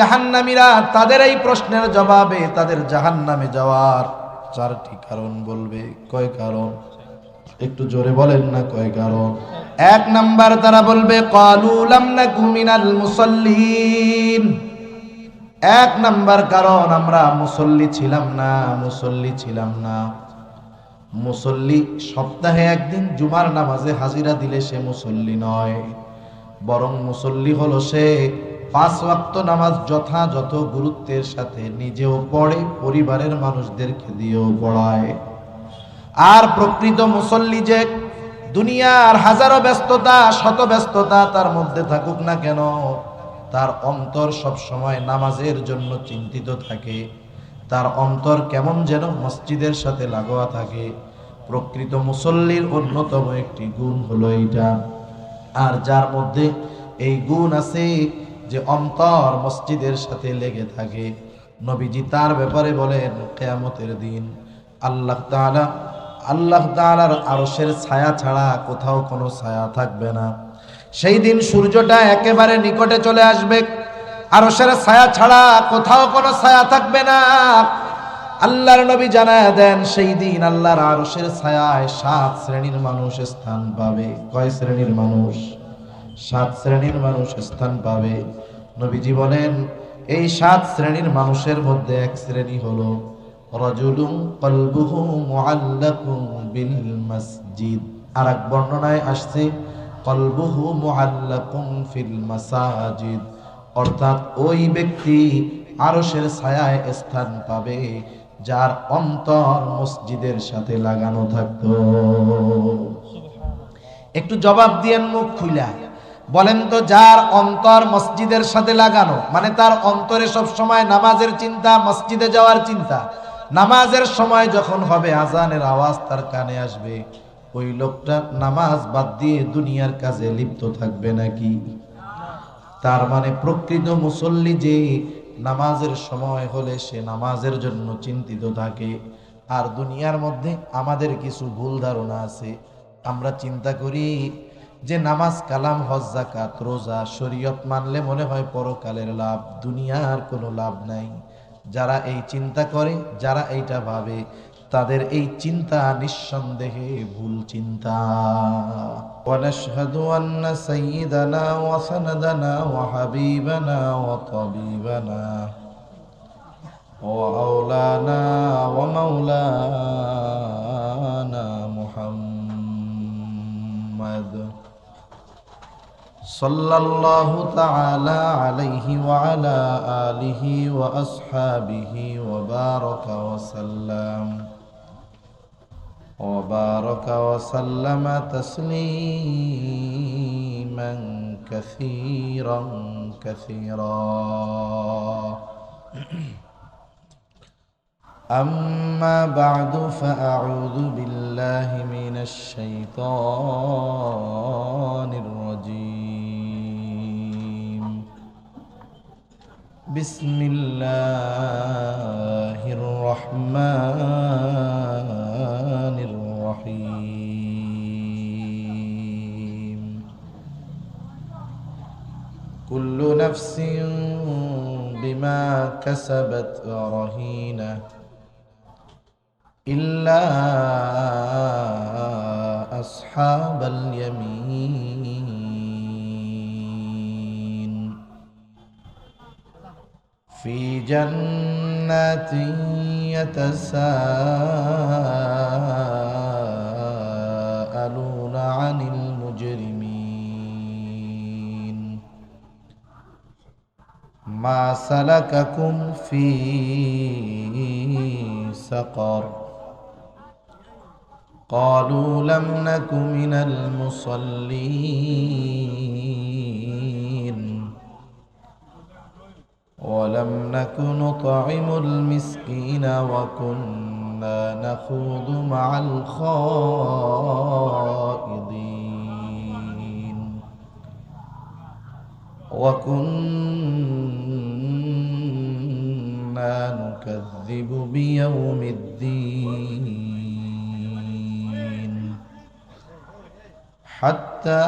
জাহান্নামীরা তাদের এই প্রশ্নের জবাবে তাদের জাহান্নামে যাওয়ার চারটি কারণ বলবে। কয় কারণ? একটু জোরে বলেন না, কয় কারণ? এক নাম্বার, তারা বলবে ক্বালু লাম নাকু মিনাল মুসাল্লিন। এক নাম্বার কারণ, আমরা মুসল্লি ছিলাম না, মুসল্লি ছিলাম না। মুসল্লি সপ্তাহে একদিন জুমার নামাজে হাজিরা দিলে সে মুসল্লি নয়, বরং মুসল্লি হলো সে 5 ওয়াক্ত নামাজ যথাযথ গুরুত্বের সাথে নিজেও পড়ে, পরিবারের মানুষদেরকে দিয়েও পড়ায়। আর প্রকৃত মুসল্লি যে দুনিয়ার হাজারো ব্যস্ততা, শত ব্যস্ততা তার মধ্যে থাকুক না কেন, তার অন্তর সব সময় নামাজের জন্য চিন্তিত থাকে। তার অন্তর কেমন যেন মসজিদের সাথে লাগোয়া থাকে। প্রকৃত মুসল্লির অন্যতম একটি গুণ হলো এইটা। আর যার মধ্যে এই গুণ আছে যে অন্তর মসজিদের সাথে লেগে থাকে, নবীজি তার ব্যাপারে বলেন কিয়ামতের দিন আল্লাহ তাআলার আরশের ছায়া ছাড়া কোথাও কোনো ছায়া থাকবে না। সেই দিন সূর্যটা একেবারে নিকটে চলে আসবে, আরশের ছায়া ছাড়া কোথাও কোনো ছায়া থাকবে না। আল্লাহর নবী জানায় দেন সেই দিন আল্লাহর আরশের ছায়ায় 7 শ্রেণীর মানুষ স্থান পাবে। কয় শ্রেণীর মানুষ? 7 শ্রেণীর মানুষ স্থান পাবে। নবীজি বলেন এই 7 শ্রেণীর মানুষের মধ্যে এক শ্রেণী হলো রাজুলুন কলবুহু মুআল্লাকুন বিল মসজিদ। আর এক বর্ণনায় আসছে কলবুহু মুআল্লাকুন ফিল মাসাজিদ, অর্থাৎ ওই ব্যক্তি আরশের ছায়ায় স্থান পাবে যার অন্তর মসজিদের সাথে লাগানো থাকতো। একটু জবাব দিয়েন মুখ খুইলা, বলেন তো, যার অন্তর মসজিদের সাথে লাগানো, মানে তার অন্তরে সব সময় নামাজের চিন্তা, মসজিদে যাওয়ার চিন্তা, নামাজের সময় যখন হবে আজানের আওয়াজ তার কানে আসবে, ওই লোকটা নামাজ বাদ দিয়ে দুনিয়ার কাজে লিপ্ত থাকবে নাকি? তার মানে প্রকৃত মুসল্লি যে নামাজের সময় হলে সে নামাজের জন্য চিন্তিত থাকে। আর দুনিয়ার মধ্যে আমাদের কিছু ভুল ধারণা আছে। আমরা চিন্তা করি যে নামাজ, কালাম, হজ, যাকাত, রোজা, শরীয়ত মানলে মনে হয় পরকালের লাভ, দুনিয়ার কোনো লাভ নাই। যারা এই চিন্তা করে, যারা এইটা ভাবে, তাদের এই চিন্তা নিঃসন্দেহে ভুল চিন্তা। ওয়ানাশহাদু আন্না সাইয়্যিদানা ওয়া সানাদানা ওয়া হাবিবানা ওয়া তাবিবানা ওয়া আওলানা ওয়া মাওলানা মুহাম্মদ সাল্লাল্লাহু তাআলা আলাইহি ওয়া আলা আলিহি ওয়া আসহাবিহি ওয়া বারাকা ওয়া সাল্লাম وبارك وسلم تسليما كثيرا كثيرا. أما بعد فأعوذ بالله من الشيطان الرجيم. بسم الله الرحمن الرحيم. كل نفس بما كسبت رهينة إلا أصحاب اليمين في جنات يتساءلون عن المجرمين ما سلككم في سقر قالوا لم نك من المصلين ولم نك نطعم المسكين وكنا نخوض مع الخائضين وكنا نكذب بيوم الدين حتى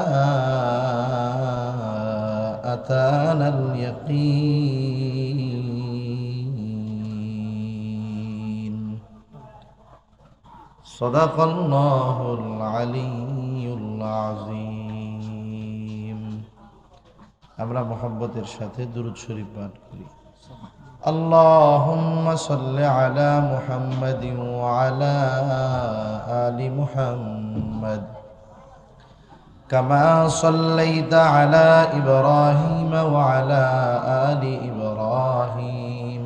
أتانا اليقين সাদাকাল্লাহুল আলিয়্যুল আযীম। আমরা মুহাব্বতের সাথে দুরূদ শরীফ পাঠ করি। আল্লাহুম্মা সাল্লি আলা মুহাম্মাদিন ওয়া আলা আলি মুহাম্মাদ কামা সাল্লাইতা আলা ইব্রাহিম ওয়া আলা আলি ইব্রাহিম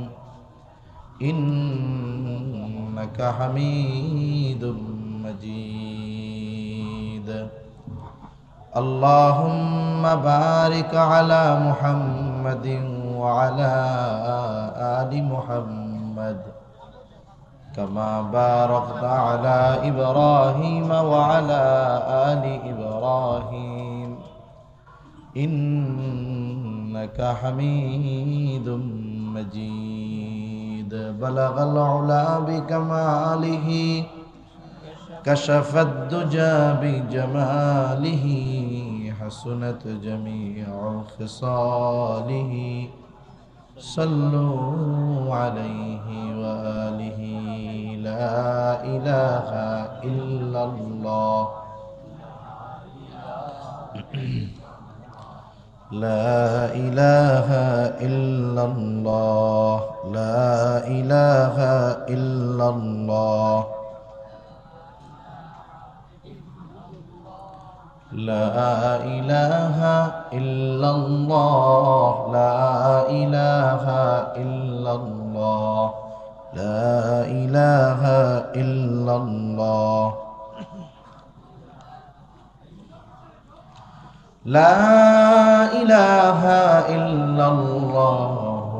ইন্নাকা হামিদুম মাজিদ। আল্লাহুম্মা বারিক আলা মুহাম্মাদিন ওয়া আলা আলি মুহাম্মাদ কামা বারাকতা আলা ইব্রাহিম ওয়া আলা আলি ইব্রাহিম ইন্নাকা হামিদুম মাজিদ। বালাগাল উলা বিকামালিহি কাশাফাদ দুজা বিজামালিহি হাসুনাত জামিউ খিসালিহি সাল্লু আলাইহি ওয়া আলিহি। লা ইলাহা ইল্লাল্লাহ লা ইলাহা ইল্লাল্লাহ লা ইলাহা ইল্লাল্লাহ লা ইলাহা ইল্লাল্লাহ লা ইলাহা ইল্লাল্লাহ লা ইলাহা ইল্লাল্লাহ লা ইলাহা ইল্লাল্লাহ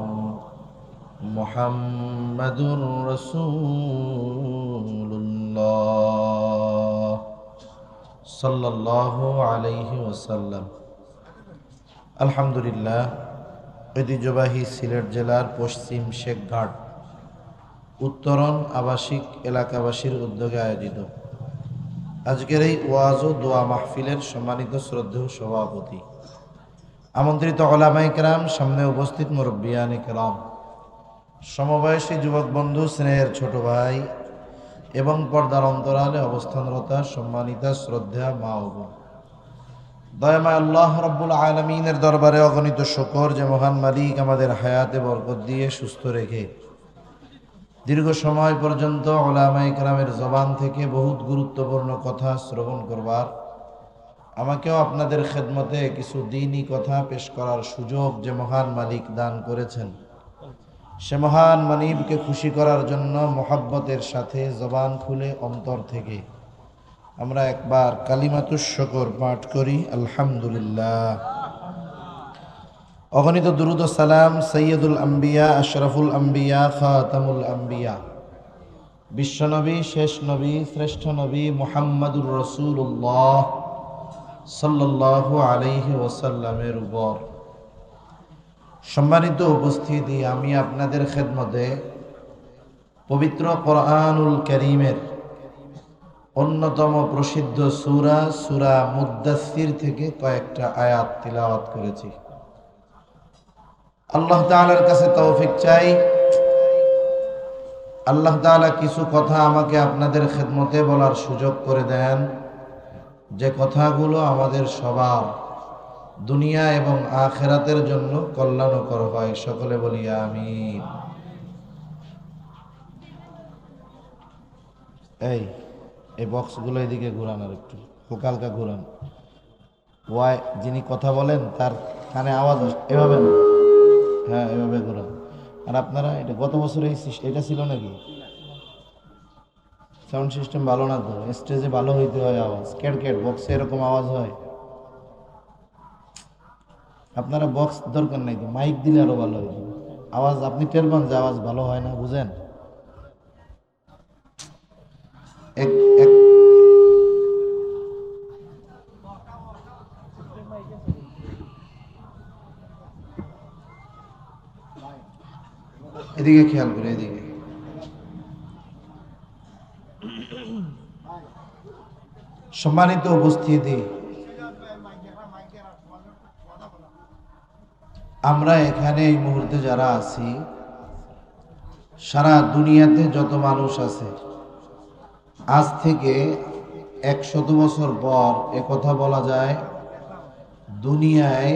মুহাম্মাদুর রাসূলুল্লাহ সাল্লাল্লাহু আলাইহি ওয়াসাল্লাম। আলহামদুলিল্লাহ, ঐতিহ্যবাহী সিলেট জেলার পশ্চিম শেখঘাট উত্তরণ আবাসিক এলাকাবাসীর উদ্যোগে আয়োজিত আজকের এই ওয়াজ ও দোয়া মাহফিলের সম্মানিত শ্রদ্ধেয় সভাপতি, আমন্ত্রিত উলামায়ে কেরাম, সামনে উপস্থিত মুরব্বিয়ানে কেরাম, সমবয়সী যুবক বন্ধু, স্নেহের ছোট ভাই এবং পর্দার অন্তরালে অবস্থানরতা সম্মানিতা শ্রদ্ধা মা ও বোন, দয়াময় আল্লাহ রাব্বুল আলামিনের দরবারে অগণিত শুকর যে মহান মালিক আমাদের হায়াতে বরকত দিয়ে সুস্থ রেখে দীর্ঘ সময় পর্যন্ত উলামায়ে কেরামের জবান থেকে বহুত গুরুত্বপূর্ণ কথা শ্রবণ করবার, আমাকেও আপনাদের খেদমতে কিছু দ্বীনি কথা পেশ করার সুযোগ যে মহান মালিক দান করেছেন, সে মহান মানিবকে খুশি করার জন্য মোহাব্বতের সাথে জবান খুলে অন্তর থেকে আমরা একবার কালিমাতুশ শুকর পাঠ করি। আলহামদুলিল্লাহ। অগণিত দুরুদ ও সালাম সৈয়দুল আম্বিয়া, আশরাফুল আম্বিয়া, খাতামুল আম্বিয়া, বিশ্বনবী, শেষ নবী, শ্রেষ্ঠ নবী মুহাম্মাদুর রাসূলুল্লাহ সাল্লাল্লাহু আলাইহি ওয়াসাল্লামের উপর। সম্মানিত উপস্থিতি, আমি আপনাদের খেদমতে পবিত্র কোরআনুল কারীমের অন্যতম প্রসিদ্ধ সূরা সূরা মুদ্দাসসির থেকে কয়েকটা আয়াত তিলাওয়াত করেছি। আল্লাহ তাআলার কাছে তৌফিক চাই, আল্লাহ তাআলা কিছু কথা আমাকে আপনাদের খেদমতে বলার সুযোগ করে দেন, যে কথাগুলো আমাদের সবার দুনিয়া এবং আখিরাতের জন্য কল্যাণকর হয়। সকলে বলি আমিন। এই বক্সগুলো এদিকে ঘুরান, আর একটু হালকা ঘুরান। ওয়াই যিনি কথা বলেন তার কানে আওয়াজ এভাবে না, হ্যাঁ এভাবে ঘুরান। আর আপনারা এটা গত বছর এটা ছিল নাকি? সাউন্ড সিস্টেম ভালো না তো, স্টেজে ভালো হইতে হয় আওয়াজ, ক্যাট বক্সে এরকম আওয়াজ হয়। আপনারা বক্স দরকার নাই তো, মাইক দিলে আরো ভালো হয়ে যাবে আওয়াজ। আপনি টের পান যে আওয়াজ ভালো হয় না, বুঝেন? এদিকে খেয়াল করে, এদিকে। সম্মানিত উপস্থিতি, আমরা এখানে এই মুহূর্তে যারা আছি, সারা দুনিয়াতে যত মানুষ আছে আজ থেকে 100 বছর পর কথা বলা যায়, দুনিয়ায়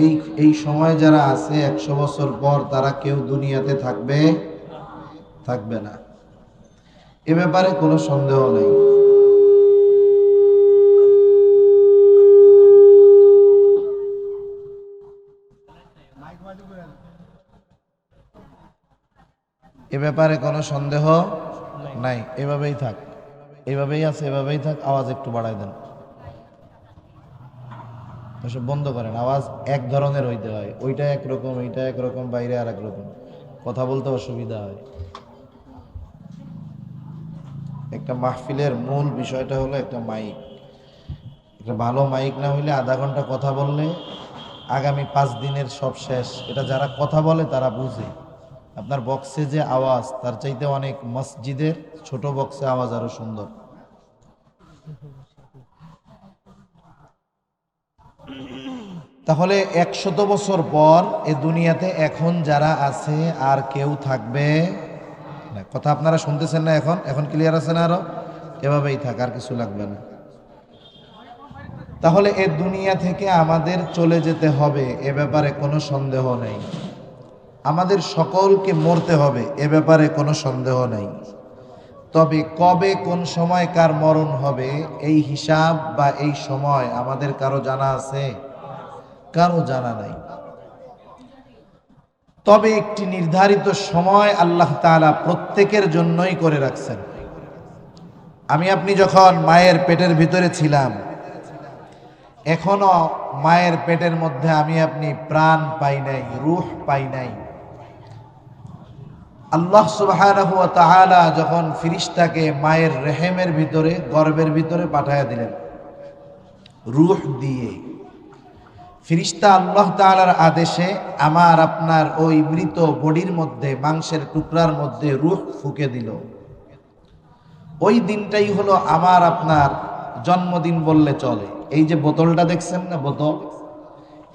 এই এই সময় যারা আছে 100 বছর পর তারা কেউ দুনিয়াতে থাকবে না। এ ব্যাপারে কোনো সন্দেহ নেই। এ ব্যাপারে কোনো সন্দেহ নাই। এভাবেই থাক, এভাবেই আছে, এভাবেই থাক। আওয়াজ একটু বাড়াই দেন, ওসব বন্ধ করেন। আওয়াজ এক ধরনের হইতে হয়, ওইটা একরকম, এইটা একরকম, বাইরে আর এক রকম, কথা বলতে অসুবিধা হয়। একটা মাহফিলের মূল বিষয়টা হলো একটা মাইক। একটা ভালো মাইক না হইলে আধা ঘন্টা কথা বললে আগামী 5 দিনের সব শেষ। এটা যারা কথা বলে তারা বুঝে। আপনার বক্সে যে আওয়াজ তার চাইতে অনেক মসজিদের ছোট বক্সে আওয়াজ আরো সুন্দর। তাহলে 100 বছর পর এ দুনিয়াতে এখন যারা আছে আর কেউ থাকবে না। কথা আপনারা শুনতেছেন না? এখন ক্লিয়ার আছে না? আরো এভাবেই থাক, আর কিছু লাগবে না। তাহলে এ দুনিয়া থেকে আমাদের চলে যেতে হবে, এ ব্যাপারে কোনো সন্দেহ নেই। আমাদের সকলকে মরতে হবে, এ ব্যাপারে কোনো সন্দেহ নেই। তবে কবে কোন সময় কার মরণ হবে এই হিসাব বা এই সময় আমাদের কারো জানা আছে? কারো জানা নাই। তবে একটি নির্ধারিত সময় আল্লাহ তাআলা প্রত্যেকের জন্যই করে রাখছেন। আমি আপনি যখন মায়ের পেটের ভিতরে ছিলাম, এখনো মায়ের পেটের মধ্যে আমি আপনি প্রাণ পাই নাই, রূহ পাই নাই। আল্লাহ সুবহানাহু ওয়া তাআলা যখন ফিরিস্তাকে মায়ের রেহেমের ভিতরে, গর্ভের ভিতরে পাঠায়া দিলেন রূহ দিয়ে, ফিরিস্তা আল্লাহ তাআলার আদেশে আমার আপনার ওই মৃত বডির মধ্যে, মাংসের টুকরার মধ্যে রূহ ফুঁকে দিল। ওই দিনটাই হলো আমার আপনার জন্মদিন বললে চলে। এই যে বোতলটা দেখছেন না, বোতল,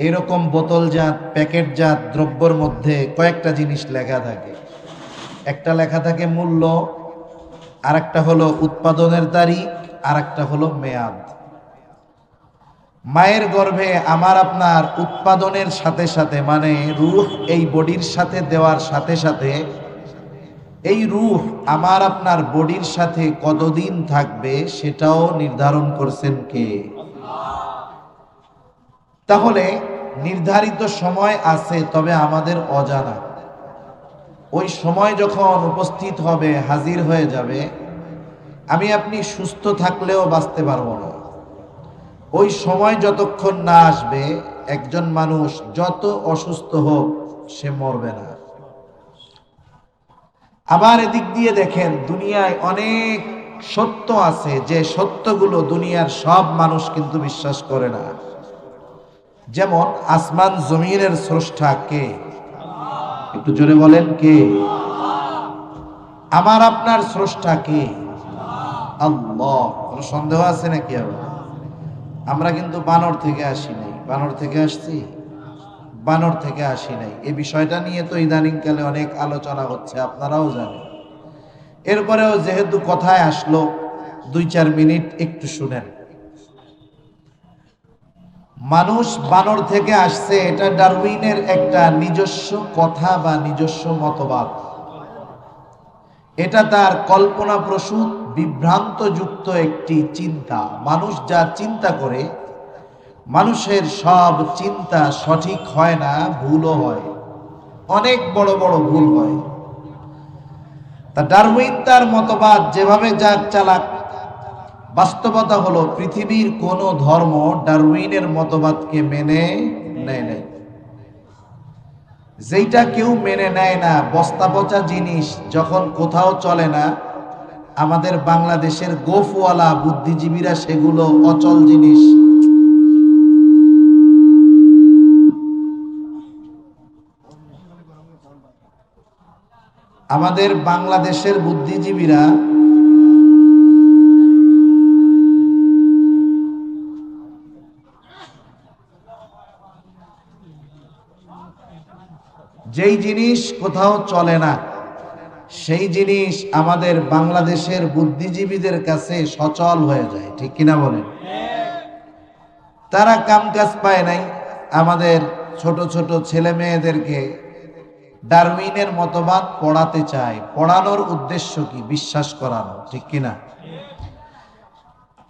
এরকম বোতলজাত প্যাকেটজাত দ্রব্যর মধ্যে কয়েকটা জিনিস লেখা থাকে। একটা লেখা থাকে মূল্য, আর একটা হলো উৎপাদনের তারিখ, আর একটা হলো মেয়াদ। মায়ের গর্ভে আমার আপনার উৎপাদনের সাথে সাথে, মানে রূহ এই বডির সাথে দেওয়ার সাথে সাথে, এই রূহ আমার আপনার বডির সাথে কতদিন থাকবে সেটাও নির্ধারণ করছেন কে? তাহলে নির্ধারিত সময় আছে, তবে আমাদের অজানা। ওই সময় যখন উপস্থিত হবে, হাজির হয়ে যাবে, আমি আপনি সুস্থ থাকলেও বাঁচতে পারবো না। ওই সময় যতক্ষণ না আসবে, একজন মানুষ যত অসুস্থ হোক সে মরবে না। আবার এদিক দিয়ে দেখেন, দুনিয়ায় অনেক সত্য আছে, যে সত্যগুলো দুনিয়ার সব মানুষ কিন্তু বিশ্বাস করে না। যেমন আসমান জমিনের স্রষ্টা কে? একটু জোরে বলেন, কে? আমার আপনার স্রষ্টা কে? আল্লাহ। কোনো সন্দেহ আছে নাকি? আমরা কিন্তু বানর থেকে আসি নাই। বানর থেকে আসছি? বানর থেকে আসি নাই। এই বিষয়টা নিয়ে তো ইদানিংকালে অনেক আলোচনা হচ্ছে, আপনারাও জানেন। এরপরেও যেহেতু কথায় আসলো, 2-4 মিনিট একটু শুনেন। মানুষ বানর থেকে আসছে, এটা ডারউইনের একটা নিজস্ব কথা বা নিজস্ব মতবাদ। এটা তার কল্পনাপ্রসূত বিভ্রান্তযুক্ত একটি চিন্তা। মানুষ যা চিন্তা করে, মানুষের সব চিন্তা সঠিক হয় না, ভুলও হয়, অনেক বড় বড় ভুল হয়। তা ডারউইন তার মতবাদ যেভাবে যার চালাক, বাস্তবতা হলো পৃথিবীর কোন ধর্ম ডারউইনের মতবাদকে মেনে নেয় নাই। যেটা কেউ মেনে নেয় না, বস্তা পচা জিনিস যখন কোথাও চলে না, আমাদের বাংলাদেশের গোফওয়ালা বুদ্ধিজীবীরা সেগুলো অচল জিনিস, আমাদের বাংলাদেশের বুদ্ধিজীবীরা যেই জিনিস কোথাও চলে না সেই জিনিস আমাদের বাংলাদেশের বুদ্ধিজীবীদের কাছে সচল হয়ে যায়, ঠিক কিনা বলেন? তারা কাম কাজ পায় নাই, আমাদের ছোট ছোট ছেলে মেয়েদেরকে ডারউইনের মতবাদ পড়াতে চায়। পড়ানোর উদ্দেশ্য কি? বিশ্বাস করানো, ঠিক কিনা?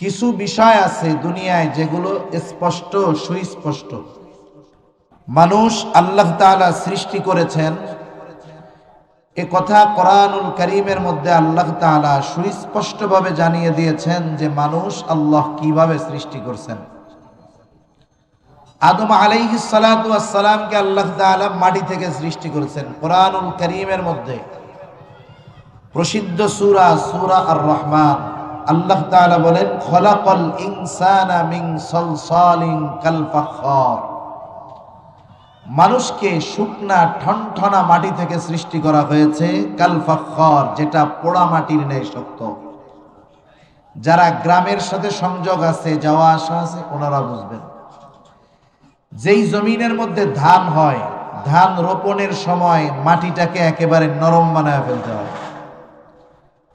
কিছু বিষয় আছে দুনিয়ায় যেগুলো স্পষ্ট সুস্পষ্ট। মানুষ আল্লাহ তাআলা সৃষ্টি করেছেন, এ কথা কোরআনুল কারীমের মধ্যে আল্লাহ তাআলা সুস্পষ্টভাবে জানিয়ে দিয়েছেন যে মানুষ আল্লাহ কিভাবে সৃষ্টি করছেন। আদম আলাইহিস সালাতু ওয়াস সালামকে আল্লাহ তাআলা মাটি থেকে সৃষ্টি করেছেন। কোরআনুল কারীমের মধ্যে প্রসিদ্ধ সূরা সূরা আর-রহমান আল্লাহ তাআলা বলেন, খলাকাল ইনসানা মিন সালসালিন কাল ফাখর। মানুষকে শুকনা ঠনঠনা মাটি থেকে সৃষ্টি করা হয়েছে, কাল ফাখর, যেটা পোড়া মাটির ন্যায় শক্ত। যারা গ্রামের সাথে সংযোগ আছে, যাওয়া আসা আছে, ওনারা বুঝবেন। যেই জমিনের মধ্যে ধান হয়, ধান রোপণের সময় মাটিটাকে একেবারে নরম বানায় ফেলতে হয়।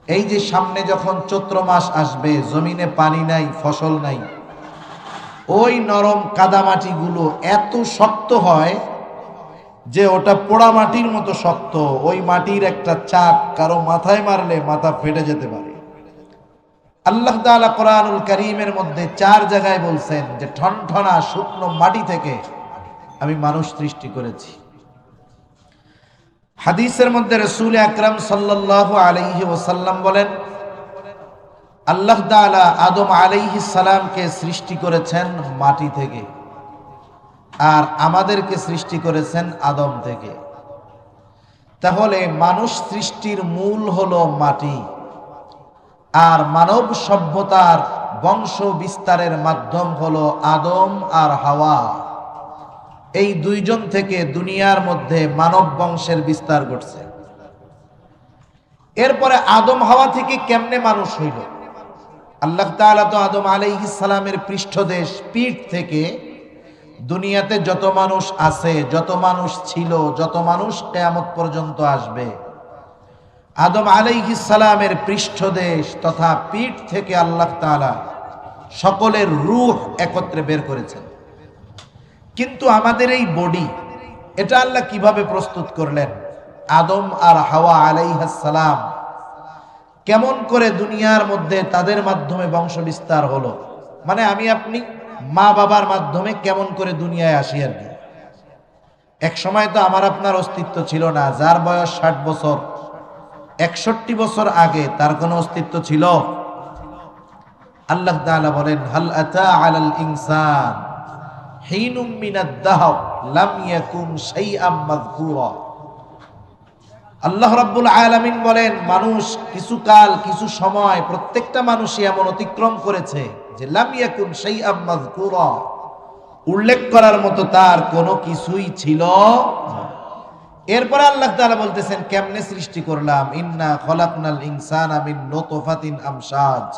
এই যে সামনে যখন চৈত্র মাস আসবে, জমিনে পানি নাই, ফসল নাই, ওই নরম কাদামাটিগুলো এত শক্ত হয় যে ওটা পোড়া মাটির মতো শক্ত। ওই মাটির একটা চাক কারো মাথায় মারলে মাথা ফেটে যেতে পারে। আল্লাহ তাআলা কোরআনুল কারীমের মধ্যে 4 জায়গায় বলছেন যে ঠনঠনা শুকনো মাটি থেকে আমি মানুষ সৃষ্টি করেছি। হাদিসের মধ্যে রাসূল আকরাম সাল্লাল্লাহু আলাইহি ওয়াসাল্লাম বলেন, আল্লাহ তাআলা আদম আলাইহিস সালামকে সৃষ্টি করেছেন মাটি থেকে, আর আমাদেরকে সৃষ্টি করেছেন আদম থেকে। তাহলে মানুষ সৃষ্টির মূল হলো মাটি, আর মানব সভ্যতার বংশ বিস্তারের মাধ্যম হলো আদম আর হাওয়া। এই দুইজন থেকে দুনিয়ার মধ্যে মানব বংশের বিস্তার ঘটছে। এরপরে আদম হাওয়া থেকে কেমনে মানুষ হইল? আল্লাহ তাআলা তো আদম আলাইহিস সালামের পৃষ্ঠদেশ, পিঠ থেকে দুনিয়াতে যত মানুষ আছে, যত মানুষ ছিল, যত মানুষ কিয়ামত পর্যন্ত আসবে, আদম আলাইহিস সালামের পৃষ্ঠদেশ তথা পিঠ থেকে আল্লাহ তাআলা সকলের রূহ একত্রে বের করেছেন। কিন্তু আমাদের এই বডি, এটা আল্লাহ কিভাবে প্রস্তুত করলেন? আদম আর হাওয়া আলাইহিস সালাম কেমন করে দুনিয়ার মধ্যে তাদের মাধ্যমে বংশ বিস্তার হলো? মানে আমি আপনি মা বাবার মাধ্যমে কেমন করে দুনিয়ায় আসি আর কি। এক সময় তো আমার আপনার অস্তিত্ব ছিল না। যার বয়স 60 বছর, 61 বছর আগে তার কোনো অস্তিত্ব ছিল? আল্লাহ তাআলা বলেন, হাল আতা আলাল ইনসান হিনুম মিনাদ দাহর লাম ইয়াকুন শাইআম মাযকুরা। আল্লাহ রাব্বুল আলামিন বলেন, মানুষ কিছু কাল, কিছু সময়, প্রত্যেকটা মানুষই এমন অতিক্রম করেছে যে লাম ইয়াকুন শাইআম মাযকুরা, উল্লেখ করার মতো তার কোনো কিছুই ছিল না। এরপরে আল্লাহ তাআলা বলতেছেন কেমনে সৃষ্টি করলাম, ইন্না খলাকনাল ইনসানা মিন নুতফাতিন আমশাজ।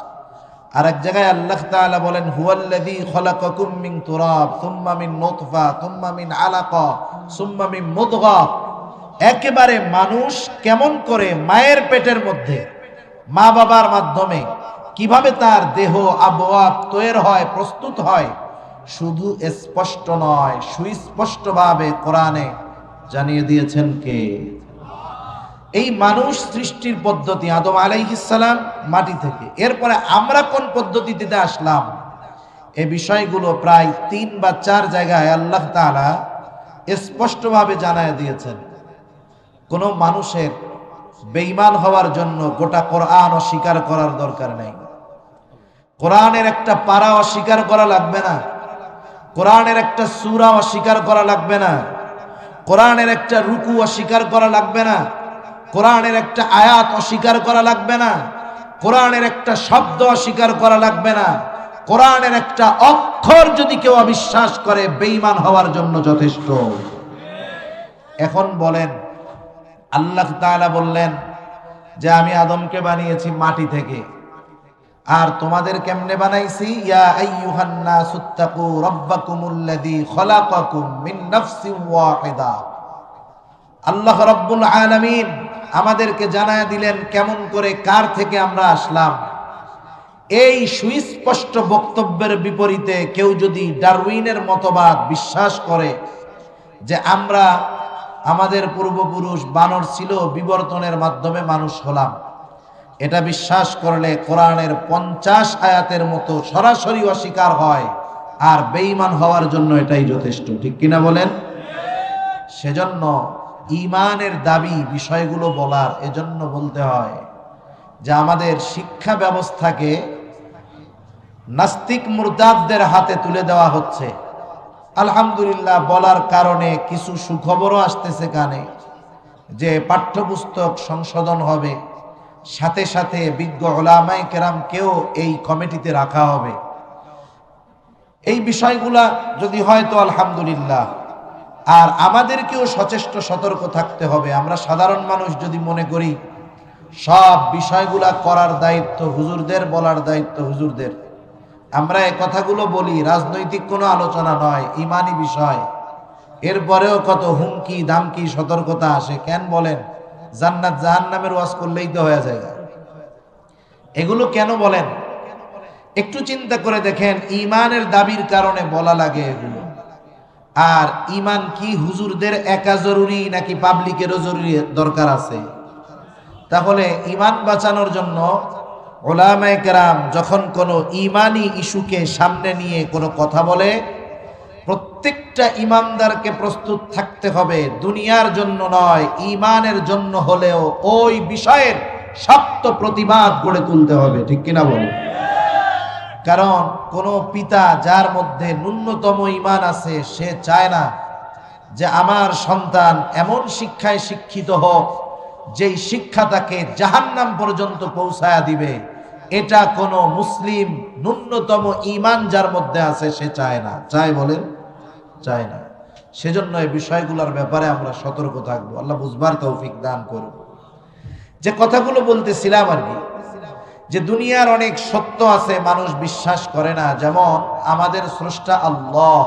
আর এক জায়গায় আল্লাহ তাআলা বলেন, হুয়াল্লাযী খলাকাকুম মিন তুরাব সুম্মা মিন নুতফা সুম্মা মিন আলাকা সুম্মা মিন মুদগা। একেবারে মানুষ কেমন করে মায়ের পেটের মধ্যে মা বাবার মাধ্যমে কিভাবে তার দেহ আবওয়াব তৈরি হয়, প্রস্তুত হয়, শুধু স্পষ্ট নয়, সুস্পষ্টভাবে কোরআনে জানিয়ে দিয়েছেন কে? এই মানুষ সৃষ্টির পদ্ধতি আদম আলাইহিস সালাম মাটি থেকে। এরপরে আমরা কোন পদ্ধতিতে আসলাম, এই বিষয়গুলো প্রায় 3 বা 4 জায়গায় আল্লাহ তাআলা স্পষ্টভাবে জানায় দিয়েছেন। কোন মানুষের বেঈমান হওয়ার জন্য গোটা কোরআন অস্বীকার করার দরকার নেই। কোরআনের একটা পারা অস্বীকার করা লাগবে না, কোরআনের একটা সূরা অস্বীকার করা লাগবে না, কোরআনের একটা রুকু অস্বীকার করা লাগবে না, কোরআনের একটা আয়াত অস্বীকার করা লাগবে না, কোরআনের একটা শব্দ অস্বীকার করা লাগবে না। কোরআনের একটা অক্ষর যদি কেউ অবিশ্বাস করে, বেঈমান হওয়ার জন্য যথেষ্ট। এখন বলেন, আল্লাহ তাআলা বললেন যে আমি আদমকে বানিয়েছি মাটি থেকে, আর তোমাদের কেমনে বানাইছি? ইয়া আইয়ুহান নাসুত্তাকু রাব্বাকুমুল্লাযী খলাকাকুম মিন নাফসিন ওয়াহিদা। আল্লাহ রাব্বুল আলামিন আমাদেরকে জানায় দিলেন কেমন করে কার থেকে আমরা আসলাম। এই সুস্পষ্ট বক্তব্যের বিপরীতে কেউ যদি ডারউইনের মতবাদ বিশ্বাস করে যে আমরা আমাদের পূর্বপুরুষ বানর ছিল, বিবর্তনের মাধ্যমে মানুষ হলাম, এটা বিশ্বাস করলে কোরআনের 50 আয়াতের মতো সরাসরি অস্বীকার হয়, আর বেঈমান হওয়ার জন্য এটাই যথেষ্ট। ঠিক কিনা বলেন? সেজন্য ঈমানের দাবি বিষয়গুলো বলার এজন্য বলতে হয় যে আমাদের শিক্ষা ব্যবস্থাকে নাস্তিক মুরতাদদের হাতে তুলে দেওয়া হচ্ছে। আলহামদুলিল্লাহ বলার কারণে কিছু সুখবরও আসতেছে কানে, যে পাঠ্যপুস্তক সংশোধন হবে, সাথে সাথে বিজ্ঞ উলামায়ে কেরামকেও এই কমিটিতে রাখা হবে। এই বিষয়গুলা যদি হয় তো আলহামদুলিল্লাহ। আর আমাদেরকেও সচেষ্ট সতর্ক থাকতে হবে। আমরা সাধারণ মানুষ যদি মনে করি সব বিষয়গুলা করার দায়িত্ব হুজুরদের, বলার দায়িত্ব হুজুরদের, আমরা এই কথাগুলো বলি, রাজনৈতিক কোনো আলোচনা নয়, ইমানি বিষয়, এরপরেও কত হুমকি দামকি সতর্কতা আসে। কেন বলেন? জান্নাত জাহান্নামের ওয়াজ করলেই তো হয়ে যায়। এগুলো কেন বলেন? একটু চিন্তা করে দেখেন, ইমানের দাবির কারণে বলা লাগে এগুলো। আর ইমান কি হুজুরদের একা জরুরি নাকি পাবলিকেরও জরুরি দরকার আছে? তাহলে ইমান বাঁচানোর জন্য উলামায়ে কেরাম যখন কোনো ইমানি ইস্যুকে সামনে নিয়ে কোনো কথা বলে, প্রত্যেকটা ইমানদারকে প্রস্তুত থাকতে হবে দুনিয়ার জন্য নয়, ইমানের জন্য হলেও ওই বিষয়ের শক্ত প্রতিবাদ গড়ে তুলতে হবে। ঠিক কিনা বলুন? কারণ কোনো পিতা যার মধ্যে ন্যূনতম ঈমান আছে, সে চায় না যে আমার সন্তান এমন শিক্ষায় শিক্ষিত হোক যেই শিক্ষা তাকে জাহান্নাম পর্যন্ত পৌঁছায়া দিবে। এটা কোনো মুসলিম ন্যূনতম ঈমান যার মধ্যে আছে সে চায় না। চায় বলেন? চায় না। সেজন্য এই বিষয়গুলোর ব্যাপারে আমরা সতর্ক থাকবো। আল্লাহ বুঝবার তৌফিক দান করুন। যে কথাগুলো বলতেছিলাম আর কি, যে দুনিয়ার অনেক সত্য আছে মানুষ বিশ্বাস করে না। যেমন আমাদের স্রষ্টা আল্লাহ,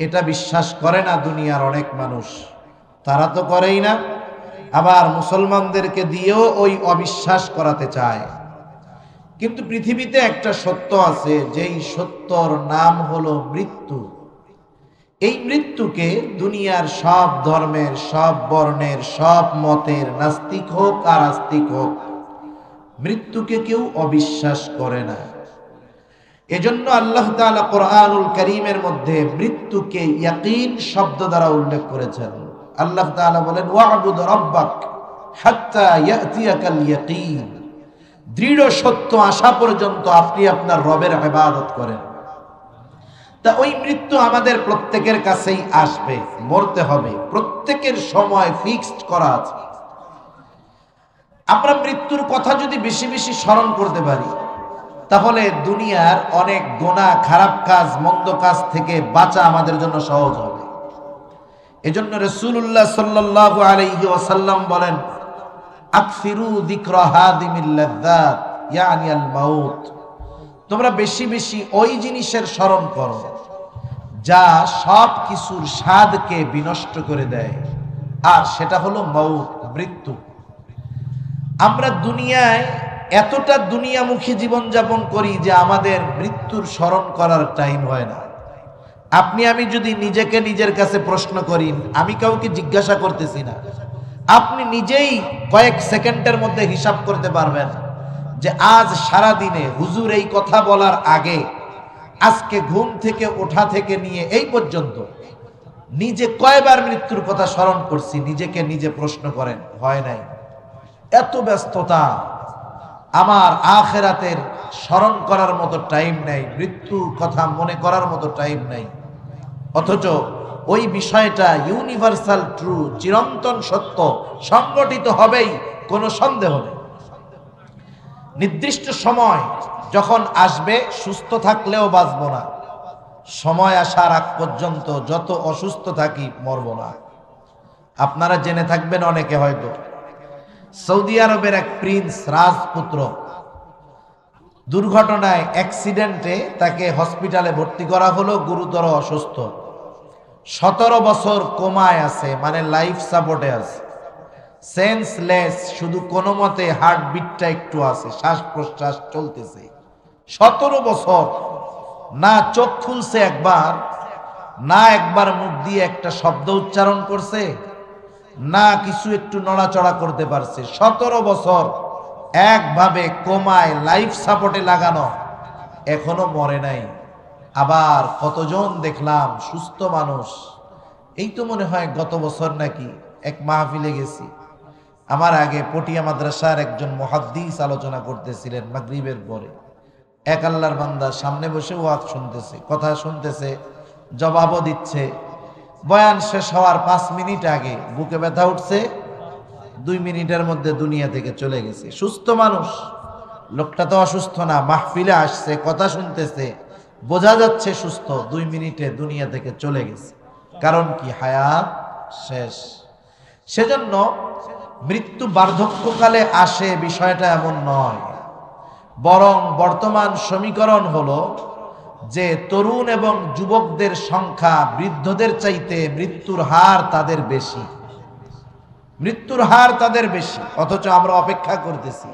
এটা বিশ্বাস করে না দুনিয়ার অনেক মানুষ, তারা তো করেই না। আবার মুসলমানদেরকে দিয়েও ওই অবিশ্বাস করাতে চায়। কিন্তু পৃথিবীতে একটা সত্য আছে, যেই সত্যর নাম হলো মৃত্যু। এই মৃত্যুকে দুনিয়ার সব ধর্মের, সব বর্ণের, সব মতের, নাস্তিক হোক আর আস্তিক হোক, মৃত্যুকে কেউ অবিশ্বাস করে না। এজন্য আল্লাহ তাআলা কোরআনুল কারীমের মধ্যে মৃত্যুকে ইয়াকিন শব্দ দ্বারা উল্লেখ করেছেন। আল্লাহ তাআলা বলেন, ওয়া'বুদ রাব্বাক হাত্তা ইয়াতিয়াকাল ইয়াকিন। দৃঢ় সত্য আসা পর্যন্ত আপনি আপনার রবের ইবাদত করেন। তা ওই মৃত্যু আমাদের প্রত্যেকের কাছেই আসবে, মরতে হবে, প্রত্যেকের সময় ফিক্সড করা আছে। আমরা মৃত্যুর কথা যদি বেশি বেশি স্মরণ করতে পারি, তাহলে দুনিয়ার অনেক গুনাহ, খারাপ কাজ, মন্দ কাজ থেকে বাঁচা আমাদের জন্য সহজ হবে। এজন্য রাসূলুল্লাহ সাল্লাল্লাহু আলাইহি ওয়াসাল্লাম বলেন, আকসিরু যিকরা হাদিমিল লাযযাত ইয়ানি আল মাউত। তোমরা বেশি বেশি ওই জিনিসের স্মরণ করো যা সব কিছুর স্বাদকে বিনষ্ট করে দেয়, আর সেটা হলো মউত, মৃত্যু। আমরা দুনিয়ায় এতটা দুনিয়ামুখী জীবনযাপন করি যে আমাদের মৃত্যুর স্মরণ করার টাইম হয় না। আপনি আমি যদি নিজেকে নিজের কাছে প্রশ্ন করি, আমি কাউকে জিজ্ঞাসা করতেছি না, আপনি নিজেই কয়েক সেকেন্ডের মধ্যে হিসাব করতে পারবেন যে আজ সারা দিনে হুজুর এই কথা বলার আগে, আজকে ঘুম থেকে ওঠা থেকে নিয়ে এই পর্যন্ত নিজে কয়বার মৃত্যুর কথা স্মরণ করছি। নিজেকে নিজে প্রশ্ন করেন, হয় নাই। এত ব্যস্ততা, আমার আখিরাতের স্মরণ করার মতো টাইম নাই, মৃত্যু কথা মনে করার মতো টাইম নাই। অথচ ওই বিষয়টা ইউনিভার্সাল ট্রু, চিরন্তন সত্য, সংগঠিত হবেই, কোনো সন্দেহ নেই। নির্দিষ্ট সময় যখন আসবে, সুস্থ থাকলেও বাঁচব না। সময় আসার আগ পর্যন্ত যত অসুস্থ থাকি মরব না। আপনারা জেনে থাকবেন অনেকে হয়তো, সৌদি আরবের এক প্রিন্স, রাজপুত্র, দুর্ঘটনায়, অ্যাক্সিডেন্টে তাকে হসপিটালে ভর্তি করা হলো, গুরুতর অসুস্থ, 17 বছর কোমায় আছে, মানে লাইফ সাপোর্টে আছে। সেন্সলেস, শুধু কোনো মতে হার্টবিটটা একটু আছে, শ্বাস প্রশ্বাস চলতেছে। 17 বছর না চোখ খুলছে একবার, না একবার মুখ দিয়ে একটা শব্দ উচ্চারণ করছে, না কিছু একটু নড়াচড়া করতে পারছে। 17 বছর একভাবে কোমায় লাইফ সাপোর্টে লাগানো, এখনো মরে নাই। আবার কতজন দেখলাম সুস্থ মানুষ। এই তো মনে হয় গত বছর নাকি এক মাহফিলে গেছি, আমার আগে পটিয়া মাদ্রাসার একজন মুহাদ্দিস আলোচনা করতেছিলেন মাগরিবের পরে। এক আল্লাহর বান্দা সামনে বসে ওয়াজ শুনতেছে, কথা শুনতেছে, জবাবও দিচ্ছে। বয়ান শেষ হওয়ার 5 মিনিট আগে বুকে ব্যথা উঠছে, 2 মিনিটের মধ্যে দুনিয়া থেকে চলে গেছে। সুস্থ মানুষ, লোকটা তো অসুস্থ না, মাহফিলে আসছে, কথা শুনতেছে, বোঝা যাচ্ছে সুস্থ, 2 মিনিটে দুনিয়া থেকে চলে গেছে। কারণ কি? হায়াত শেষ। সেজন্য মৃত্যু বার্ধক্যকালে আসে, বিষয়টা এমন নয়। বরং বর্তমান সমীকরণ হলো যে তরুণ এবং যুবকদের সংখ্যা বৃদ্ধদের চাইতে মৃত্যুর হার তাদের বেশি, মৃত্যুর হার তাদের বেশি। অথচ আমরা অপেক্ষা করতেছি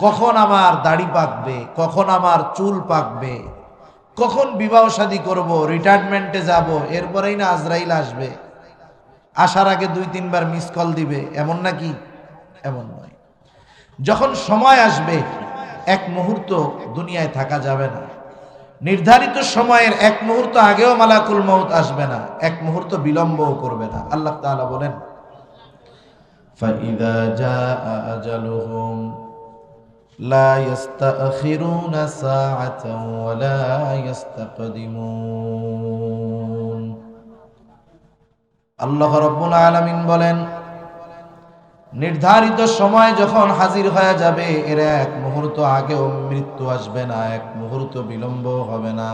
কখন আমার দাড়ি পাকবে, কখন আমার চুল পাকবে, কখন বিবাহ শাদী করব, রিটায়ারমেন্টে যাব, এরপরেই না আজরাইল আসবে। আসার আগে 2-3 বার মিস কল দিবে, এমন নাকি? এমন নয়। যখন সময় আসবে, এক মুহূর্ত দুনিয়ায় থাকা যাবে না। নির্ধারিত সময়ের এক মুহূর্ত আগেও মালাকুল মউত আসবে না, এক মুহূর্ত বিলম্বও করবে না। আল্লাহ তাআলা বলেন, ফাইদা জাআ আজালুহুম লা ইস্তাখিরুনা সাআতান ওয়া লা ইস্তাকদিমুন। আল্লাহ রাব্বুল আলামিন বলেন, নির্ধারিত সময় যখন হাজির হয়ে যাবে, এর এক মুহূর্ত আগেও মৃত্যু আসবে না, এক মুহূর্ত বিলম্ব হবে না।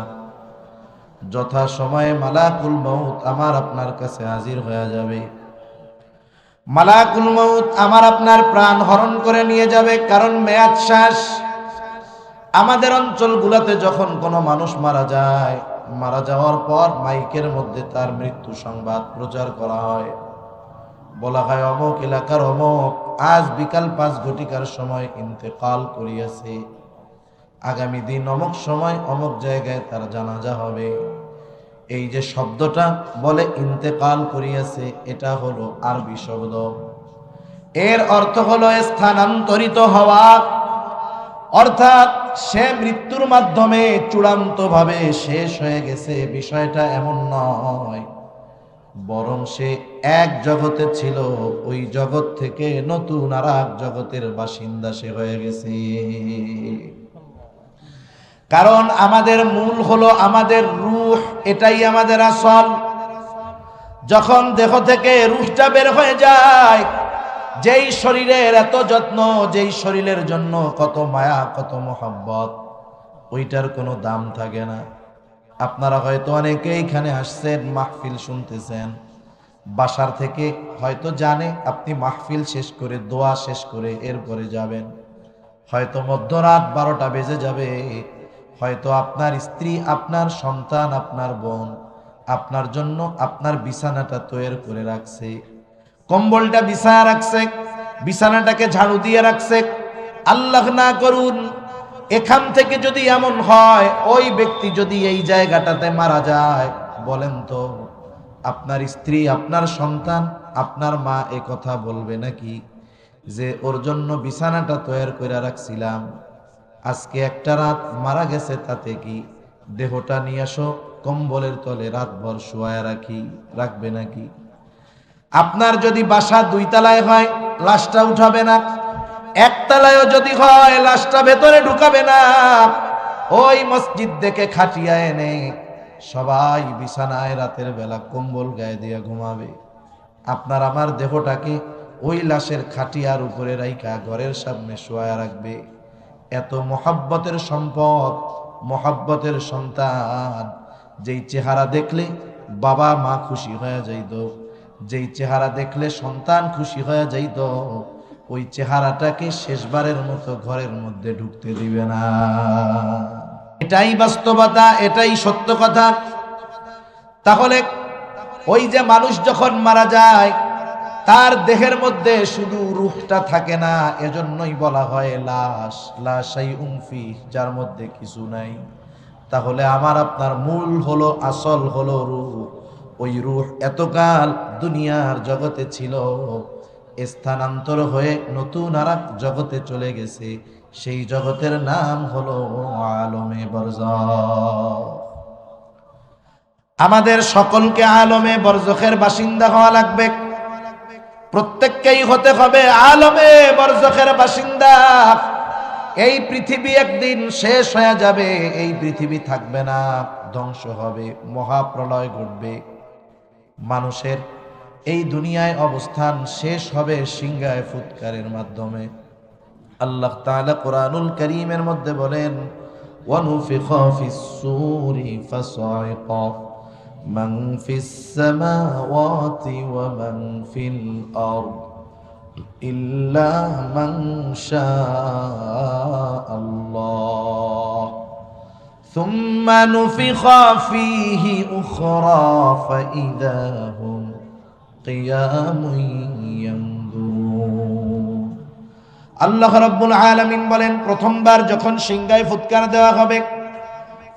যথা সময়ে মালাকুল মউত আমার আপনার কাছে হাজির হয়ে যাবে। মালাকুল মউত আমার আপনার প্রাণ হরণ করে নিয়ে যাবে, কারণ মেয়াদ শেষ। আমাদের অঞ্চলগুলোতে যখন কোনো মানুষ মারা যায়, মারা যাওয়ার পর মাইকের মধ্যে তার মৃত্যু সংবাদ প্রচার করা হয়। বলা হয়, অমুক এলাকার অমুক আজ বিকাল 5 ঘটিকার সময় ইন্তেকাল করিয়াছে, আগামী দিন অমুক সময় অমুক জায়গায় তার জানাজা হবে। এই যে শব্দটা বলে ইন্তেকাল করিয়াছে, এটা হলো আরবি শব্দ। এর অর্থ হলো স্থানান্তরিত হওয়া, অর্থাৎ সে মৃত্যুর মাধ্যমে চূড়ান্তভাবে শেষ হয়ে গেছে। বিষয়টা এমন নয়, বরং সে এক জগতে ছিল, ওই জগৎ থেকে নতুন আর এক জগতের বাসিন্দা সে হয়ে গেছে। কারণ আমাদের মূল হলো আমাদের রূহ, এটাই আমাদের আসল। যখন দেহ থেকে রূহটা বের হয়ে যায়, যেই শরীরের এত যত্ন, যেই শরীরের জন্য কত মায়া, কত মোহাব্বত, ওইটার কোনো দাম থাকে না। আপনারা হয়তো অনেকে এখানে আসছেন, মাহফিল শুনতেছেন, বাসার থেকে হয়তো জানে আপনি মাহফিল শেষ করে, দোয়া শেষ করে এরপরে যাবেন। হয়তো মধ্যরাত 12টা বেজে যাবে। হয়তো আপনার স্ত্রী, আপনার সন্তান, আপনার বোন আপনার জন্য আপনার বিছানাটা তৈরি করে রাখছে, কম্বলটা বিছায়া রাখছে, বিছানাটাকে ঝাড়ু দিয়ে রাখছে। আল্লাহ না করুন এখান থেকে যদি এমন হয়, ওই ব্যক্তি যদি এই জায়গাটাতে মারা যায়, বলেন তো আপনার স্ত্রী, আপনার সন্তান, আপনার মা এ কথা বলবে নাকি যে ওর জন্য বিছানাটা তৈরি করে রাখছিলাম, আজকে একটা রাত মারা গেছে, তাতে কি দেহটা নিয়ে আসো, কম্বলের তলে রাতভর শোয়া রাখি, রাখবে নাকি? আপনার যদি বাসা 2 তলায় হয়, লাশটা উঠাবে না। 1 তলায়ও যদি হয়, লাশটা ভেতরে ঢুকাবে না। ওই মসজিদ দেখে খাটিয়া এনে সবাই বিছানায় রাতের বেলা কম্বল গায়ে দিয়ে ঘুমাবে। আপনার আমার দেহটাকে ওই লাশের খাটিয়ার উপরে রাইখা ঘরের সামনে শোয়া রাখবে। এত মোহাব্বতের সম্পদ, মোহাব্বতের সন্তান, যেই চেহারা দেখলে বাবা মা খুশি হয়ে যাইত, যেই চেহারা দেখলে সন্তান খুশি হয়ে যাইত, ওই চেহারাটাকে শেষবারের মতো ঘরের মধ্যে ঢুকতে দিবে না। এটাই বাস্তবতা, এটাই সত্য কথা। তাহলে ওই যে মানুষ যখন মারা যায়, তার দেহের মধ্যে শুধু রূহটা থাকে না, এজন্যই বলা হয় লাশ, লা শাইউন ফি, যার মধ্যে কিছু নাই। তাহলে আমার আপনার মূল হলো, আসল হলো রূহ। ওই রূহ এতকাল দুনিয়ার জগতে ছিল, স্থানান্তর হয়ে নতুন আর এক জগতে চলে গেছে। সেই জগতের নাম হলো আলমে বরজখ। আমাদের সকলকে আলমে বরজখের বাসিন্দা হওয়া লাগবে। প্রত্যেককেই হতে হবে আলমে বরজখের বাসিন্দা। এই পৃথিবী একদিন শেষ হয়ে যাবে, এই পৃথিবী থাকবে না, ধ্বংস হবে, মহাপ্রলয় ঘটবে। মানুষের এই দুনিয়ায় অবস্থান শেষ হবে সিংহায় ফুৎকারের মাধ্যমে। আল্লাহ তাআলা কোরআনুল কারীমের মধ্যে বলেন, ওয়ানুফিখা ফিস-সূরি ফাসাইকা মান ফিস-সামাওয়াতি ওয়া মান ফিল আরদ ইল্লা মান শাআল্লাহ সুম্মা নুফিখা ফীহি উখরা ফাইযা হুম কিয়ামুন ইয়ানজুরুন। আল্লাহ রাব্বুল আলামিন বলেন, প্রথমবার যখন সিংহায় ফুৎকার দেওয়া হবে,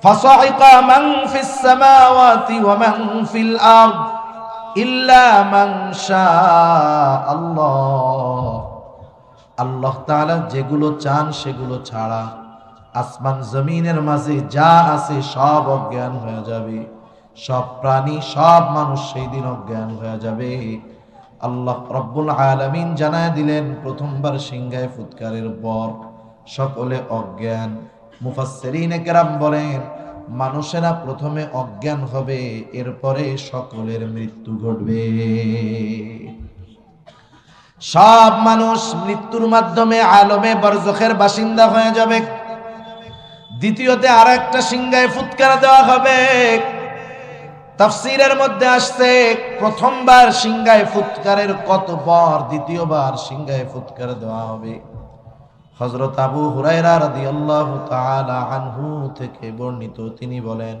ফাসাইকা মান ফিস সামাওয়াতি ওয়া মান ফিল আরদ ইল্লা মান শাআল্লাহ। আল্লাহ তাআলা যেগুলো চান সেগুলো ছাড়া আসমান জমিনের মাঝে যা আছে সব অজ্ঞান হয়ে যাবে। সব প্রাণী, সব মানুষ সেই দিন অজ্ঞান হয়ে যাবে। আল্লাহ রাব্বুল আলামিন জানায় দিলেন, প্রথমবার সিংহায় ফুৎকারের পর সকলে অজ্ঞান। মুফাসসিরিনে কেরাম বলেন, মানুষেরা প্রথমে অজ্ঞান হবে, এরপরে সকলের মৃত্যু ঘটবে। সব মানুষ মৃত্যুর মাধ্যমে আলমে বরজখের বাসিন্দা হয়ে যাবে। দ্বিতীয়তে আর একটা সিংহায় ফুৎকার দেওয়া হবে। তাফসীরের মধ্যে আসছে, প্রথমবার সিংহায় ফুৎকারের কত পর দ্বিতীয়বার সিংহায় ফুৎকার দেওয়া হবে। হযরত আবু হুরায়রা রাদিয়াল্লাহু তাআলা আনহু থেকে বর্ণিত, তিনি বলেন,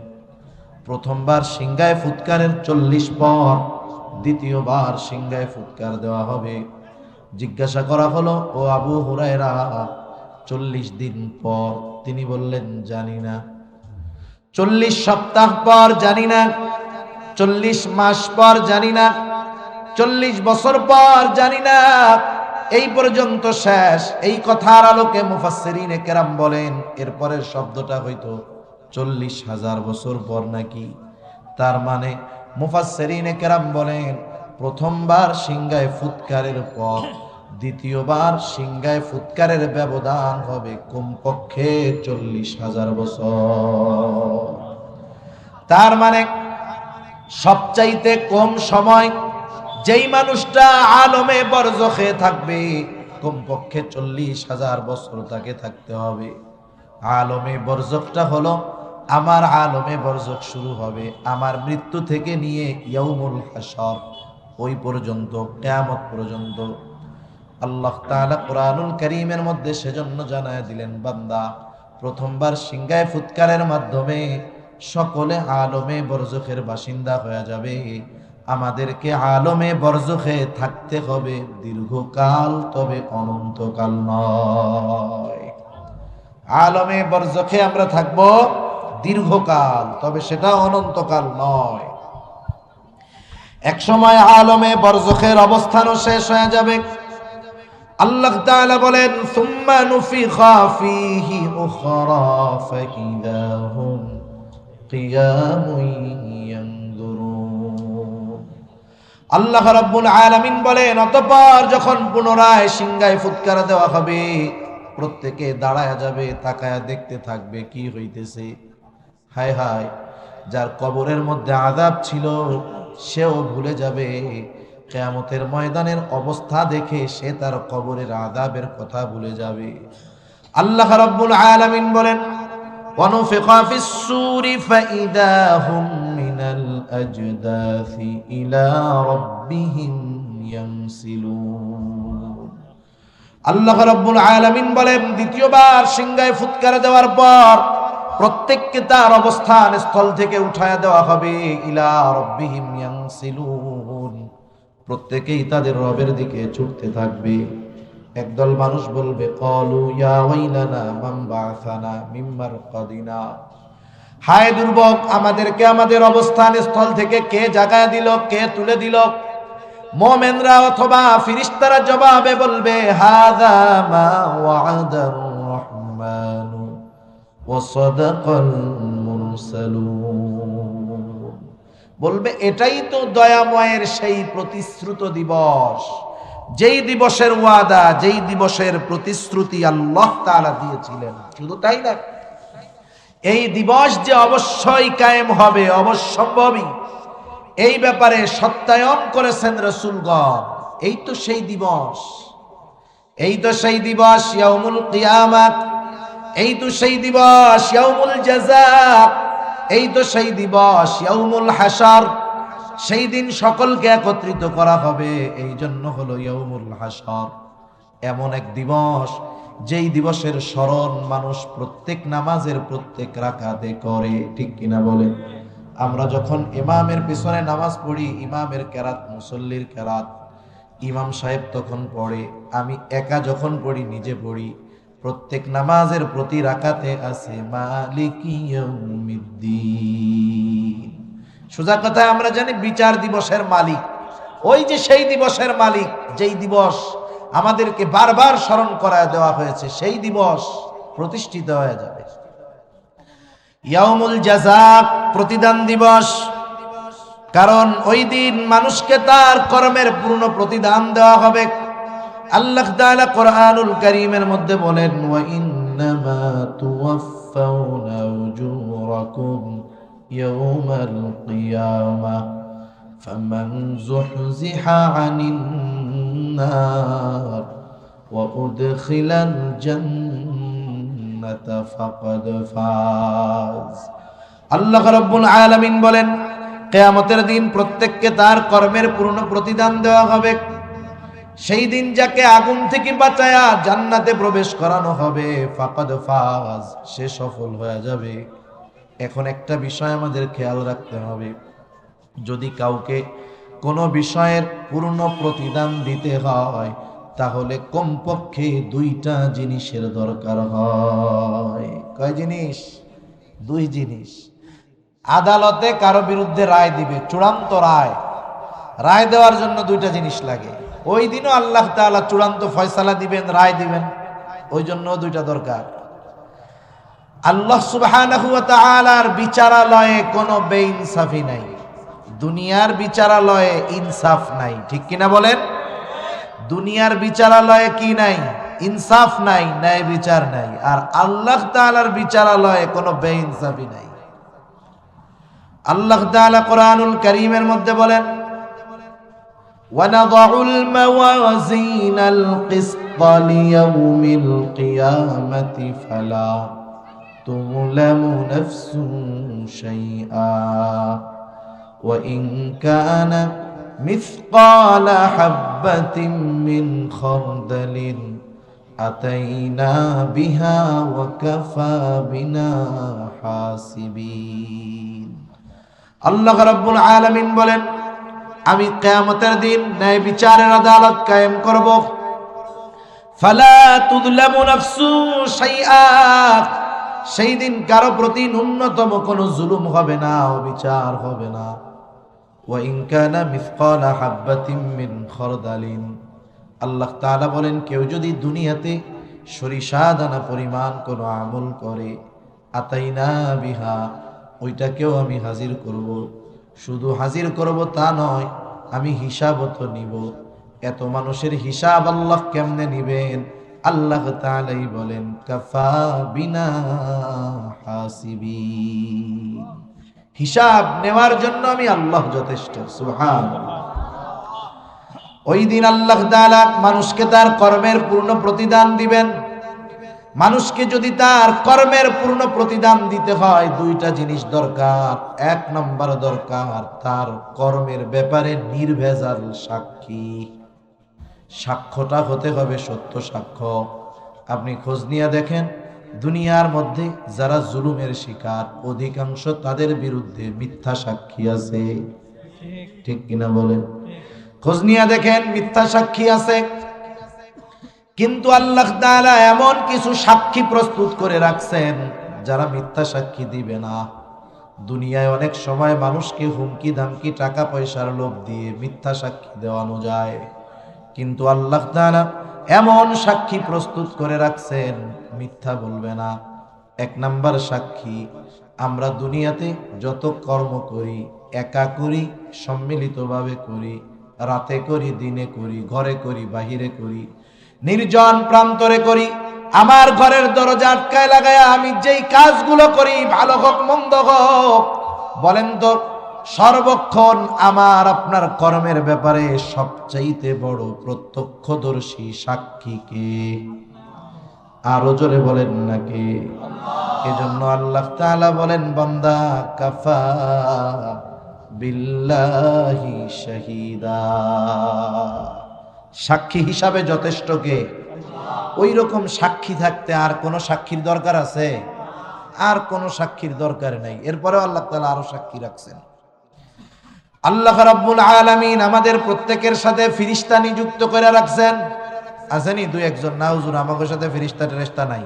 প্রথমবার সিংহায় ফুৎকারের 40 পর দ্বিতীয়বার সিংহায় ফুৎকার দেওয়া হবে। জিজ্ঞাসা করা হলো, ও আবু হুরায়রা, 40 দিন পর? তিনি বললেন, জানি না। 40 সপ্তাহ পর? জানি না। 40 মাস পর? জানি না। 40 বছর পর? জানি না। এই পর্যন্ত শেষ। এই কথার আলোকে মুফাসসিরিনে কেরাম বলেন, এরপরের শব্দটা হয়তো 40,000 বছর পর নাকি। তার মানে মুফাসসিরিনে কেরাম বলেন, প্রথমবার সিংহায় ফুৎকারের পর দ্বিতীয়বার সিংহায় ফুৎকারের ব্যবধান হবে কমপক্ষে 40,000 বছর। তার মানে সবচাইতে কম সময় যেই মানুষটা আলমে বরজখে থাকবে, কমপক্ষে 40,000 বছর তাকে থাকতে হবে। আলমে বরজখটা হলো, আমার আলমে বরজখ শুরু হবে আমার মৃত্যু থেকে নিয়ে ইয়াউমুল হাশর, ওই পর্যন্ত, কিয়ামত পর্যন্ত। আল্লাহ তাআলা কোরআনুল কারীমের মধ্যে সেজন্য জানায় দিলেন, বান্দা, প্রথমবার সিংহায় ফুৎকারের মাধ্যমে সকলে আলমে বরজখের বাসিন্দা হয়ে যাবে। আমাদেরকে আলমে বরজখে থাকতে হবে দীর্ঘকাল, তবে অনন্তকাল নয়। আলমে বরজখে আমরা থাকব দীর্ঘকাল, তবে সেটা অনন্তকাল নয়। এক সময় আলমে বরজখের অবস্থানও শেষ হয়ে যাবে। আল্লাহ তাআলা বলেন, সুম্মা নুফিখা ফীহি উখরা ফাইযা হুম কিয়ামুন ইয়ানজুরুন। আল্লাহ রাব্বুল আলামিন বলেন, অতঃপর যখন পুনরায় সিংহায় ফুৎকার দেওয়া হবে, প্রত্যেকে দাঁড়ায়া যাবে, তাকায়া দেখতে থাকবে কি হইতেছে। হায় হায়, যার কবরের মধ্যে আযাব ছিল সেও ভুলে যাবে। কিয়ামতের ময়দানের অবস্থা দেখে সে তার কবরের আযাবের কথা ভুলে যাবে। আল্লাহ রাব্বুল আলামিন বলেন, ওয়ানুফিখা ফিস-সূরি ফাইযা হুম মিনাল আজদাসি ইলা রাব্বিহিম ইয়ানসিলুন। আল্লাহ রাব্বুল আলামিন বলেন, দ্বিতীয়বার সিংহায় ফুৎকার দেওয়ার পর প্রত্যেককে তার অবস্থান স্থল থেকে উঠায়া দেওয়া হবে, ইলা রাব্বিহিম ইয়ানসিলুন, প্রত্যেকেই তাদের রবের দিকে ছুটতে থাকবে। একদল মানুষ বলবে ক্বালু ইয়া ওয়াইলানা মান বা'সানা মিন মারকাদিনা, হায় দুর্ভোগ, আমাদেরকে আমাদের অবস্থান স্থল থেকে কে জাগায় দিল, কে তুলে দিল? মুমিনরা অথবা ফেরেশতারা জবাবে বলবে হাযা মা ওয়া'আদার রহমানু ওয়া সাদাকাল মুরসালুন, বলবে এটাই তো দয়াময়ের সেই প্রতিশ্রুত দিবস, যেই দিবসের ওয়াদা, যেই দিবসের প্রতিশ্রুতি আল্লাহ তাআলা দিয়েছিলেন। শুধু তাই না, এই দিবস যে অবশ্যই কায়েম হবে, অবশ্যম্ভাবী, এই ব্যাপারে সত্যায়ন করেছেন রাসূলগণ। এই তো সেই দিবস, এই তো সেই দিবস ইয়াউমুল কিয়ামাত, এই তো সেই দিবস ইয়াউমুল জাযা, এই তো সেই দিবস ইয়াউমুল হাশর। সেই দিন সকলকে একত্রিত করা হবে, এই জন্য হলো ইয়াউমুল হাশর। এমন এক দিবস যেই দিবসের স্মরণ মানুষ প্রত্যেক নামাজের প্রত্যেক রাকাতে করে, ঠিক কিনা বলেন? আমরা যখন ইমামের পিছনে নামাজ পড়ি, ইমামের কেরাত, মুসল্লির কেরাত, ইমাম সাহেব তখন পড়ে, আমি একা যখন পড়ি, নিজে পড়ি, প্রত্যেক নামাজের প্রতি রাকাতে আছে মালিকি ইয়াউমিদ্দিন। সোজা কথায় আমরা জানি বিচার দিবসের মালিক, ওই যে সেই দিবসের মালিক, যেই দিবস আমাদেরকে বারবার স্মরণ করায় দেওয়া হয়েছে, সেই দিবস প্রতিষ্ঠিত হয়ে যাবে। ইয়াউমুল জাযা, প্রতিদান দিবস, কারণ ওই দিন মানুষকে তার কর্মের পূর্ণ প্রতিদান দেওয়া হবে। আল্লাহ তাআলা কোরআনুল কারীমের মধ্যে বলেন ওয়া ইন্নামা তুওয়াফাউনা উজুরাকুম ইয়াউমাল কিয়ামাহ ফামান যুহজিহা আনিন নার ওয়া উদখিলাল জান্নাতা ফাকাদ ফাজ। আল্লাহ রাব্বুল আলামিন বলেন কিয়ামতের দিন প্রত্যেককে তার কর্মের পূর্ণ প্রতিদান দেওয়া হবে। সেই দিন যাকে আগুন থেকে বাঁচায়া জান্নাতে প্রবেশ করানো হবে, ফাকাদ ফাজ, সে সফল হয়ে যাবে। এখন একটা বিষয় আমাদের খেয়াল রাখতে হবে, যদি কাউকে কোনো বিষয়ের পূর্ণ প্রতিদান দিতে হয়, তাহলে কমপক্ষে দুইটা জিনিসের দরকার হয়। কয় জিনিস? দুই জিনিস। আদালতে কারো বিরুদ্ধে রায় দিবে, চূড়ান্ত রায়, রায় দেওয়ার জন্য দুইটা জিনিস লাগে। ওই দিনও আল্লাহ তাআলা চূড়ান্ত ফয়সালা দিবেন, রায় দিবেন, ওই জন্য দুইটা দরকার। আল্লাহ সুবহানাহু ওয়া তাআলার বিচারালয়ে কোনো বেইনসাফি নাই, দুনিয়ার বিচারালয়ে ইনসাফ নাই, ঠিক কিনা বলেন? দুনিয়ার বিচারালয়ে কি নাই? ইনসাফ নাই, ন্যায় বিচার নাই। আর আল্লাহ তাআলার বিচারালয়ে কোনো বেইনসাফি নাই। আল্লাহ তাআলা কোরআনুল কারীমের মধ্যে বলেন وَنَضَعُ الْمَوَازِينَ الْقِسْطَ لِيَوْمِ الْقِيَامَةِ فَلَا تُظْلَمُ نَفْسٌ شَيْئًا وَإِنْ كَانَ مِثْقَالَ حَبَّةٍ مِّنْ خَرْدَلٍ أَتَيْنَا بِهَا وَكَفَى بِنَا حَاسِبِينَ। আল্লাহ রাব্বুল আলামিন বলেন আমি কিয়ামতের দিন ন্যায় বিচারের আদালত কায়েম করব। ফালা তুযলামু নাফসু শাইআ, সেই দিন কারো প্রতি ন্যূনতম কোনো জুলুম হবে না, অবিচার হবে না। ওয়া ইন কানা মিসকালা হাববাতিন মিন খারদালিন, আল্লাহ তাআলা বলেন কেউ যদি দুনিয়াতে সরিষা দানা পরিমাণ কোনো আমল করে, আতাইনা বিহা, ওইটাকেও আমি হাজির করব। শুধু হাজির করব তা নয়, আমি হিসাবও তো নিব। এত মানুষের হিসাব আল্লাহ কেমনে নিবেন? আল্লাহ তাআলাই বলেন কাফা বিনা হাসিবিন, হিসাব নেওয়ার জন্য আমি আল্লাহ যথেষ্ট। সুবহানাল্লাহ। ওই দিন আল্লাহ তাআলা মানুষকে তার কর্মের পূর্ণ প্রতিদান দিবেন। মানুষকে যদি তার কর্মের পূর্ণ প্রতিদান দিতে হয়, দুইটা জিনিস দরকার। এক নম্বর দরকার তার কর্মের ব্যাপারে নির্ভেজাল সাক্ষী। সাক্ষ্যটা হতে হবে সত্য সাক্ষ্য। আপনি খোঁজ নিয়ে দেখেন, দুনিয়ার মধ্যে যারা জুলুমের শিকার, অধিকাংশ তাদের বিরুদ্ধে মিথ্যা সাক্ষী আছে, ঠিক কিনা বলেন? খোঁজ নিয়ে দেখেন মিথ্যা সাক্ষী আছে, কিন্তু আল্লাহ তাআলা এমন কিছু সাক্ষী প্রস্তুত করে রাখছেন যারা মিথ্যা সাক্ষী দিবে না। দুনিয়ায় অনেক সময় মানুষকে হুমকি ধামকি টাকা পয়সার লোভ দিয়ে মিথ্যা সাক্ষী দেওয়ানো যায়, কিন্তু আল্লাহ তাআলা এমন সাক্ষী প্রস্তুত করে রাখছেন মিথ্যা বলবে না। এক নাম্বার সাক্ষী, আমরা দুনিয়াতে যত কর্ম করি, একা করি, সম্মিলিতভাবে করি, রাতে করি, দিনে করি, ঘরে করি, বাহিরে করি, নির্জন প্রান্তরে করি, আমার ঘরের দরজা আটকায় লাগায় আমি যেই কাজগুলো করি, ভালো হোক মন্দ হোক, বলেন তো সর্বক্ষণ আমার আপনার কর্মের ব্যাপারে সবচাইতে বড় প্রত্যক্ষদর্শী সাক্ষী কে? আরো জোরে বলেন নাকি? এজন্য আল্লাহ তাআলা বলেন, বান্দা কাফা বিল্লাহি শাহিদা, সাক্ষী হিসাবে যথেষ্ট কে? ওই রকম সাক্ষী থাকতে আর কোন সাক্ষীর দরকার আছে? আর কোন সাক্ষীর দরকার নাই। এরপরেও আল্লাহ তাআলা আরো সাক্ষী রাখছেন। আল্লাহ রাব্বুল আলামিন আমাদের প্রত্যেকের সাথে ফেরেশতা নিযুক্ত করে রাখছেন। আসেনি দুই একজন? না হুজুর আমাদের সাথে ফেরেশতা টেরেশতা নাই।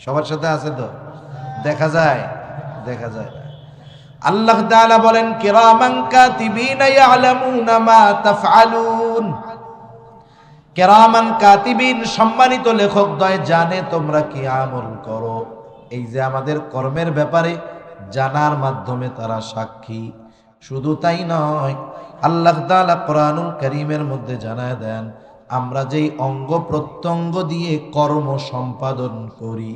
সবার সাথে আছে তো? দেখা যায়? দেখা যায়। আল্লাহ তাআলা বলেন, কিরামান কাতিবিনা ইয়ালামুনা মা তাফআলুন। কিরামান কাতিবিন, সম্মানিত লেখক দ্বয় জানে তোমরা কি আমল করো। এই যে আমাদের কর্মের ব্যাপারে জানার মাধ্যমে তারা সাক্ষী। শুধু তাই নয়, আল্লাহ তাআলা কোরআনুল কারীমের মধ্যে জানায় দেন, আমরা যেই অঙ্গ প্রত্যঙ্গ দিয়ে কর্ম সম্পাদন করি,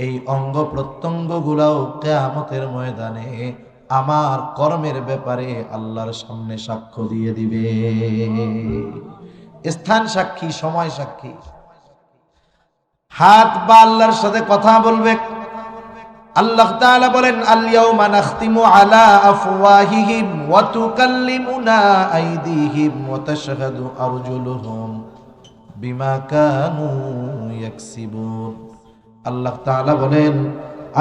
এই অঙ্গ প্রত্যঙ্গগুলাও কিয়ামতের ময়দানে আমার কর্মের ব্যাপারে আল্লাহর সামনে সাক্ষ্য দিয়ে দিবে। স্থান সাক্ষী, সময় সাক্ষী। হাত বা আল্লাহর সাথে কথা বলবে। আল্লাহ তাআলা বলেন, আল ইয়াউমা নাখতিমু আলা আফওয়াহিহিম ওয়া তুকাল্লিমুনা আইদিহিম ওয়া তাশহাদু আরজুলুহুম বিমা কানু ইয়াকসিবুন। আল্লাহ তাআলা বলেন,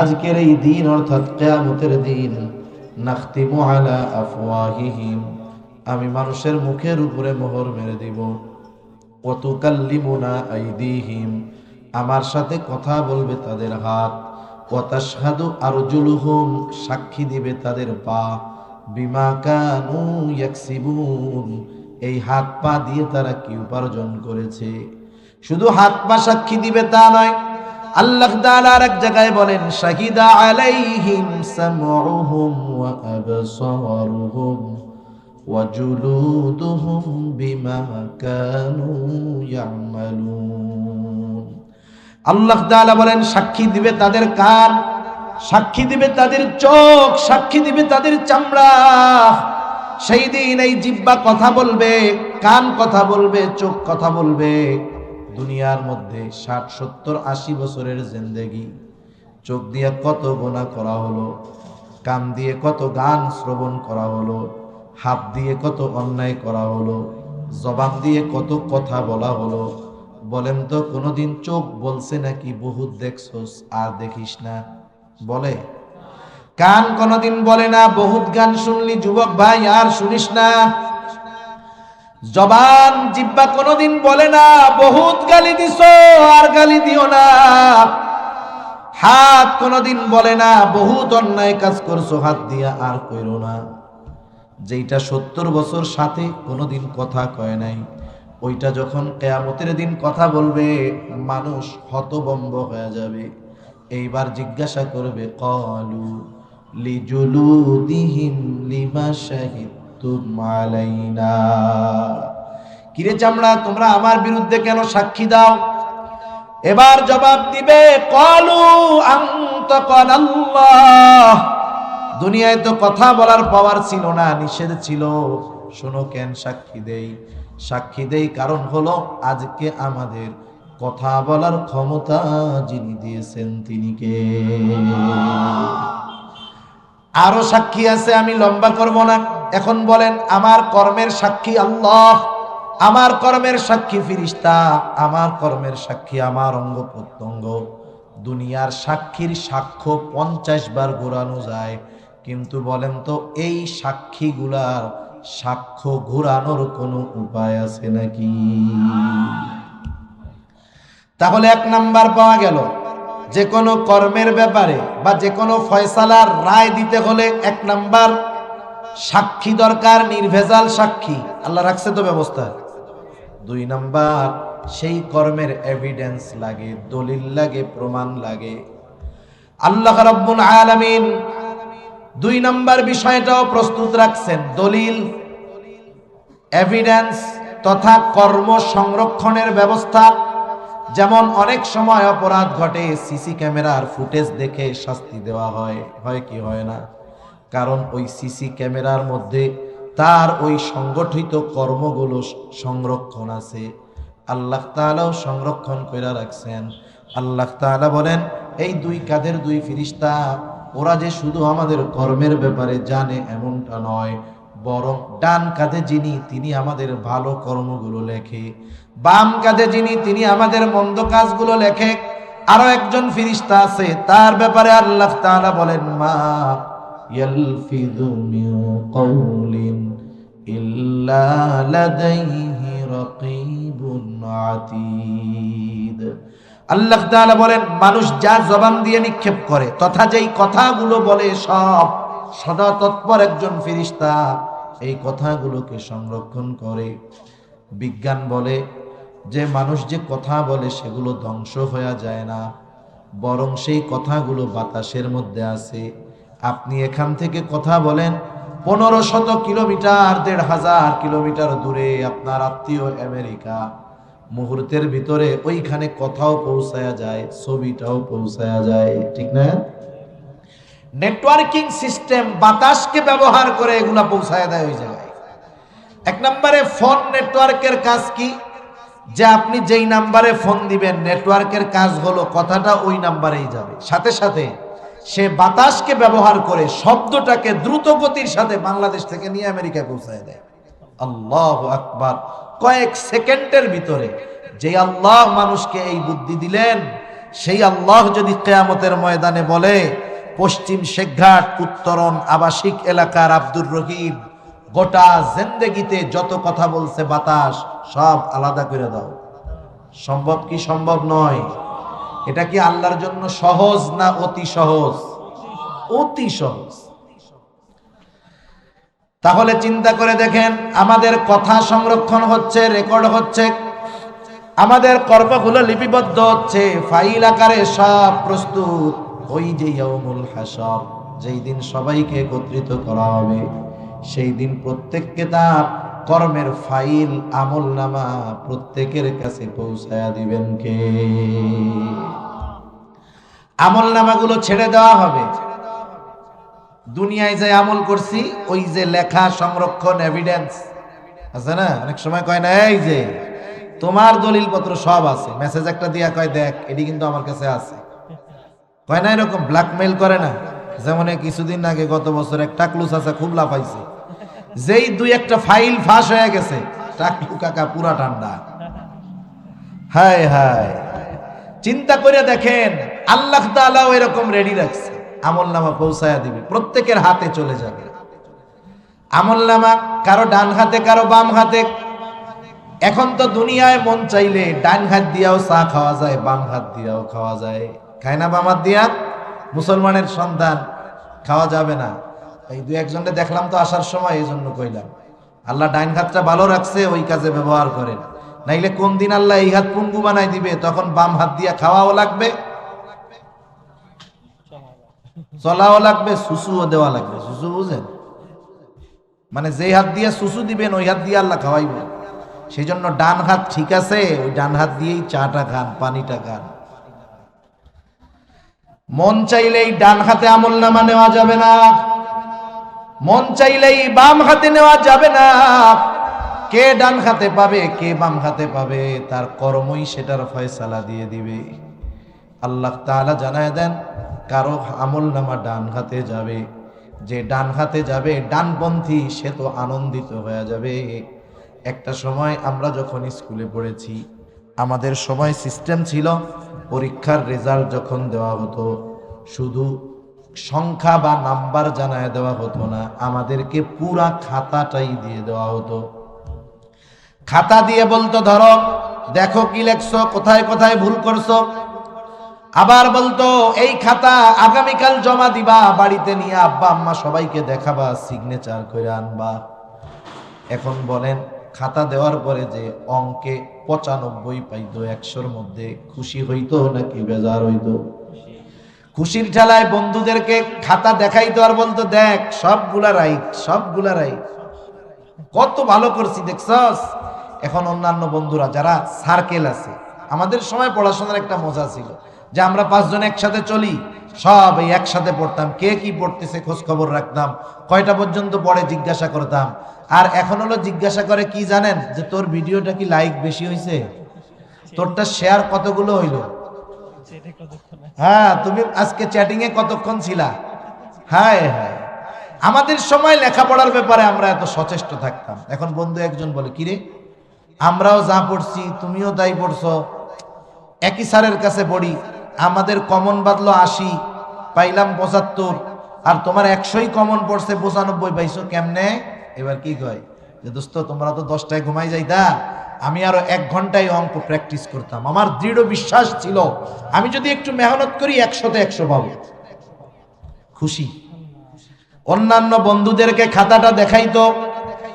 আজকের এই দিন অর্থাৎ কিয়ামতের দিন, নাখতিমু আলা আফওয়াহিহিম, আমি মানুষের মুখের উপরে মোহর মেরে দিব, ওয়া তুকাল্লিমুনা আইদিহিম, আমার সাথে কথা বলবে তাদের হাত, ওয়া তাশহাদু আরজুলুহুম, সাক্ষী দিবে তাদের পা, বিমা কানু ইয়াকসিবুন, এই হাত পা দিয়ে তারা কি উপার্জন করেছে। শুধু হাত পা সাক্ষী দিবে তা নয়, আল্লাহ তাআলা আরেক জায়গায় বলেন, শাহিদা আলাইহিম সামউহুম ওয়া আবসারুহুম ওয়া জুলুদুহুম বিমা কানু ইয়ামালুন। আল্লাহ তাআলা বলেন, সাক্ষী দিবে তাদের কান, সাক্ষী দিবে তাদের চোখ, সাক্ষী দিবে তাদের চামড়া। সেই দিন এই জিহ্বা কথা বলবে, কান কথা বলবে, চোখ কথা বলবে। দুনিয়ার মধ্যে 60, 70, 80 বছরের জিন্দেগি, চোখ দিয়ে কত গুনাহ করা হলো, কান দিয়ে কত গান শ্রবণ করা হলো, হাত দিয়ে কত অন্যায় করা হলো, জবান দিয়ে কত কথা বলা হলো। বলেন তো কোনোদিন চোখ বলছে নাকি বহুত দেখছস আর দেখিস না? বলে? কান কোনোদিন বলে না বহুত গান শুনলি যুবক ভাই আর শুনিস না? জবান জিহ্বা কোনোদিন বলে না বহুত গালি দিছো আর গালি দিও না? হাত কোনোদিন বলে না বহুত অন্যায় কাজ করছো হাত দিয়া আর কইরো না? যেইটা 70 বছর সাথে কোনোদিন কথা কয় নাই, ওইটা যখন কিয়ামতের দিন কথা বলবে মানুষ হতভম্ব হয়ে যাবে। এইবার জিজ্ঞাসা করবে, ক্বালু লিজুলুদিহিম লিমা শাহিদতুম আলাইনা, কিরে চামড়া তোমরা আমার বিরুদ্ধে কেন সাক্ষী দাও? এবার জবাব দিবে, ক্বালু আনতাকানাল্লাহ, দুনিয়ায় তো কথা বলার পাওয়ার ছিল না, নিষেধ ছিল। শোনো কেন সাক্ষী দেই? সাক্ষী দেই কারণ হলো আজকে আমাদের কথা বলার ক্ষমতা যিনি দিয়েছেন তিনি কে? আরো সাক্ষী আছে, আমি লম্বা করব না। এখন বলেন, আমার কর্মের সাক্ষী আল্লাহ, আমার কর্মের সাক্ষী ফেরেশতা, আমার কর্মের সাক্ষী আমার অঙ্গ প্রত্যঙ্গ। দুনিয়ার সাক্ষীর সাক্ষ্য 50 বার ঘোরানো যায়, কিন্তু বলেন তো এই সাক্ষীগুলার সাক্ষ্য ঘোরানোর কোনো উপায় আছে নাকি? তাহলে 1 নাম্বার পাওয়া গেল, যে কোনো কর্মের ব্যাপারে বা যে কোনো ফয়সালার রায় দিতে হলে 1 নাম্বার সাক্ষী দরকার, নির্ভেজাল সাক্ষী। আল্লাহ রাখছে তো ব্যবস্থা। 2 নাম্বার সেই কর্মের এভিডেন্স লাগে, দলিল লাগে, প্রমাণ লাগে। আল্লাহ রাব্বুল আলামিন 2 নাম্বার বিষয়টাও প্রস্তুত রাখছেন, দলিল, এভিডেন্স তথা কর্ম সংরক্ষণের ব্যবস্থা। যেমন অনেক সময় অপরাধ ঘটে, সিসি ক্যামেরার ফুটেজ দেখে শাস্তি দেওয়া হয়, হয় কি হয় না? কারণ ওই সিসি ক্যামেরার মধ্যে তার ওই সংগঠিত কর্মগুলো সংরক্ষণ আছে। আল্লাহ তাআলাও সংরক্ষণ করে রাখছেন। আল্লাহ তাআলা বলেন, এই 2 কাঁধের 2 ফেরেশতা, ওরা যে শুধু আমাদের কর্মের ব্যাপারে জানে এমনটা নয়, বরং ডান কাঁধে যিনি, তিনি আমাদের ভালো কর্মগুলো লেখে, বাম কাঁধে যিনি, তিনি আমাদের মন্দ কাজগুলো লেখে। আরো একজন ফেরেশতা আছে, তার ব্যাপারে আল্লাহ তাআলা বলেন, মা ইয়ালফিযু মিন কাওলিন ইল্লা লাদাইহি রাকীবুন আতীদ। আল্লাহ তাআলা বলেন, মানুষ যা জবান দিয়ে নিক্ষেপ করে তথা যেই কথাগুলো বলে, সব সদা তৎপর একজন ফেরেশতা এই কথাগুলোকে সংরক্ষণ করে। বিজ্ঞান বলে যে মানুষ যে কথা বলে সেগুলো ধ্বংস হয়ে যায় না, বরং সেই কথাগুলো বাতাসের মধ্যে আছে। আপনি এখান থেকে কথা বলেন, 1500 কিলোমিটার, 1500 কিলোমিটার দূরে আপনার আত্মীয় আমেরিকা, মুহূর্তের ভিতরে ওইখানে কথাও পৌঁছায়া যায়, ছবিটাও পৌঁছায়া যায়, ঠিক না? নেটওয়ার্কিং সিস্টেম বাতাসকে ব্যবহার করে এগুলা পৌঁছায় দেয় ওই জায়গায়। 1 নম্বরে ফোন নেটওয়ার্কের কাজ কি? যে আপনি যেই নাম্বারে ফোন দিবেন, নেটওয়ার্কের কাজ হলো কথাটা ওই নাম্বারেই যাবে, সাথে সাথে সে বাতাসকে ব্যবহার করে শব্দটাকে দ্রুত গতির সাথে বাংলাদেশ থেকে নিয়ে আমেরিকায় পৌঁছায় দেয়। আল্লাহু আকবার! কয়েক সেকেন্ডের ভিতরে। যে আল্লাহ মানুষকে এই বুদ্ধি দিলেন, সেই আল্লাহ যদি কিয়ামতের ময়দানে বলে, পশ্চিম শেখঘাট উত্তরণ আবাসিক এলাকার আব্দুর রহিম গোটা জিন্দেগিতে যত কথা বলছে বাতাস সব আলাদা করে দাও, সম্ভব কি সম্ভব নয়? এটা কি আল্লাহর জন্য সহজ না অতি সহজ? অতি সহজ। তাহলে চিন্তা করে দেখেন, আমাদের কথা সংরক্ষণ হচ্ছে, রেকর্ড হচ্ছে, আমাদের কর্মগুলো লিপিবদ্ধ হচ্ছে, ফাইল আকারে সব প্রস্তুত। ওই যে ইয়াউমুল হাসর, যেই দিন সবাইকে একত্রিত করা হবে, সেই দিন প্রত্যেককে তার কর্মের ফাইল, আমলনামা প্রত্যেকের কাছে পৌঁছায়া দিবেন কে? আমলনামাগুলো ছেড়ে দেওয়া হবে। দুনিয়ায় যে আমল করছি, ওই যে লেখা সংরক্ষণ এভিডেন্স আছে না, অনেক সময় কয় না, এই যে তোমার দলিল পত্র সব আছে, মেসেজ একটা দিয়া কয়, দেখ এটি কিন্তু আমার কাছে আছে, কয় না? এরকম ব্ল্যাকমেইল করে না? যেমন কিছুদিন আগে গত বছর এক টাকলু চাচা খুব লাফাইছে, যেই 2-1টা ফাইল ফাঁস হয়ে গেছে, টাকলু কাকা পুরা ঠান্ডা। হায় হায়, চিন্তা করে দেখেন, আল্লাহ তাআলাও এরকম রেডি রাখছে, আমলনামা পৌঁছায়া দিবে, প্রত্যেকের হাতে চলে যাবে আমলনামা, কারো ডান হাতে, কারো বাম হাতে। এখন তো দুনিয়ায় মন চাইলে ডান হাত দিয়াও চা খাওয়া যায়, বাম হাত দিয়াও খাওয়া যায়, খায় না? বাম হাত দিয়া মুসলমানের সন্তান খাওয়া যাবে না? এই 2-1জনকে দেখলাম তো আসার সময়, এই জন্য কইলাম, আল্লাহ ডাইন হাতটা ভালো রাখছে, ওই কাজে ব্যবহার করেন, নাইলে কোন দিন আল্লাহ এই হাত পঙ্গু বানাই দিবে, তখন বাম হাত দিয়া খাওয়াও লাগবে, চলাও লাগবে, সুসুও দেওয়া লাগবে। সুসু বুঝেন? মানে যেই হাত দিয়ে সুসু দিবেন, ওই হাত দিয়ে আল্লাহ খাওয়াইবেন। সেই জন্য ডান হাত ঠিক আছে, ওই ডান হাত দিয়েই চাটা খান, পানিটা খান। মন চাইলেই ডান হাতে আমলনামা নেওয়া যাবে না, মন চাইলেই বাম হাতে নেওয়া যাবে না। কে ডান হাতে পাবে, কে বাম হাতে পাবে, তার কর্মই সেটার ফয়সালা দিয়ে দিবে। আল্লাহ তাআলা জানায় দেন, কারো আমলনামা ডান হাতে যাবে, যে ডান হাতে যাবে ডানপন্থী, সে তো আনন্দিত হয়ে যাবে। একটা সময় আমরা যখন স্কুলে পড়েছি, আমাদের সময় সিস্টেম ছিল, পরীক্ষার রেজাল্ট যখন দেওয়া হতো, শুধু সংখ্যা বা নাম্বার জানায় দেওয়া হতো না, আমাদেরকে পুরা খাতাটাই দিয়ে দেওয়া হতো। খাতা দিয়ে বলতো ধরো দেখো কি লেখছো, কোথায় কোথায় ভুল করছো। আবার বলতো এই খাতা আগামীকাল জমা দিবা, বাড়িতে নিয়ে আব্বা আম্মা সবাইকে দেখাবা, সিগনেচার করে আনবা। এখন বলেন খাতা দেওয়ার পরে যে অঙ্কে 95 পাইতো 100-র মধ্যে, খুশি হইতো নাকি বেজার হইতো? খুশির ঠেলায় বন্ধুদেরকে খাতা দেখাইতো আর বলতো দেখ সবগুলা রাইট, সবগুলা রাইট, কত ভালো করছি দেখছস। এখন অন্যান্য বন্ধুরা যারা সার্কেল আছে, আমাদের সময় পড়াশোনার একটা মজা ছিল যে আমরা 5 জন একসাথে চলি, সব এই একসাথে পড়তাম, কে কি পড়তেছে খোঁজ খবর রাখতাম, কয়টা পর্যন্ত পড়ে জিজ্ঞাসা করতাম। আর এখন হলো জিজ্ঞাসা করে কি জানেন, যে তোর ভিডিওটা কি লাইক বেশি হয়েছে, তোরটা শেয়ার কতগুলো হইলো, হ্যাঁ তুমি আজকে চ্যাটিং এ কতক্ষণ ছিলা। হ্যাঁ হ্যাঁ, আমাদের সময় লেখাপড়ার ব্যাপারে আমরা এত সচেষ্ট থাকতাম। এখন বন্ধু একজন বলে কিরে আমরাও যা পড়ছি তুমিও তাই পড়ছো, একই স্যারের কাছে পড়ি, আমাদের কমন বাদলো 80, পাইলাম 75, আর তোমার 100ই কমন পড়ছে 95 পাইছো কেমনে? এবার কি কয় যে দোস্ত তোমরা তো 10টায় ঘুমাই যাইতা, আমি আরো 1 ঘন্টায় অঙ্ক প্র্যাকটিস করতাম, আমার দৃঢ় বিশ্বাস ছিল আমি যদি একটু মেহনত করি 100তে 100 পাবো। খুশি। অন্যান্য বন্ধুদেরকে খাতাটা দেখাইতো,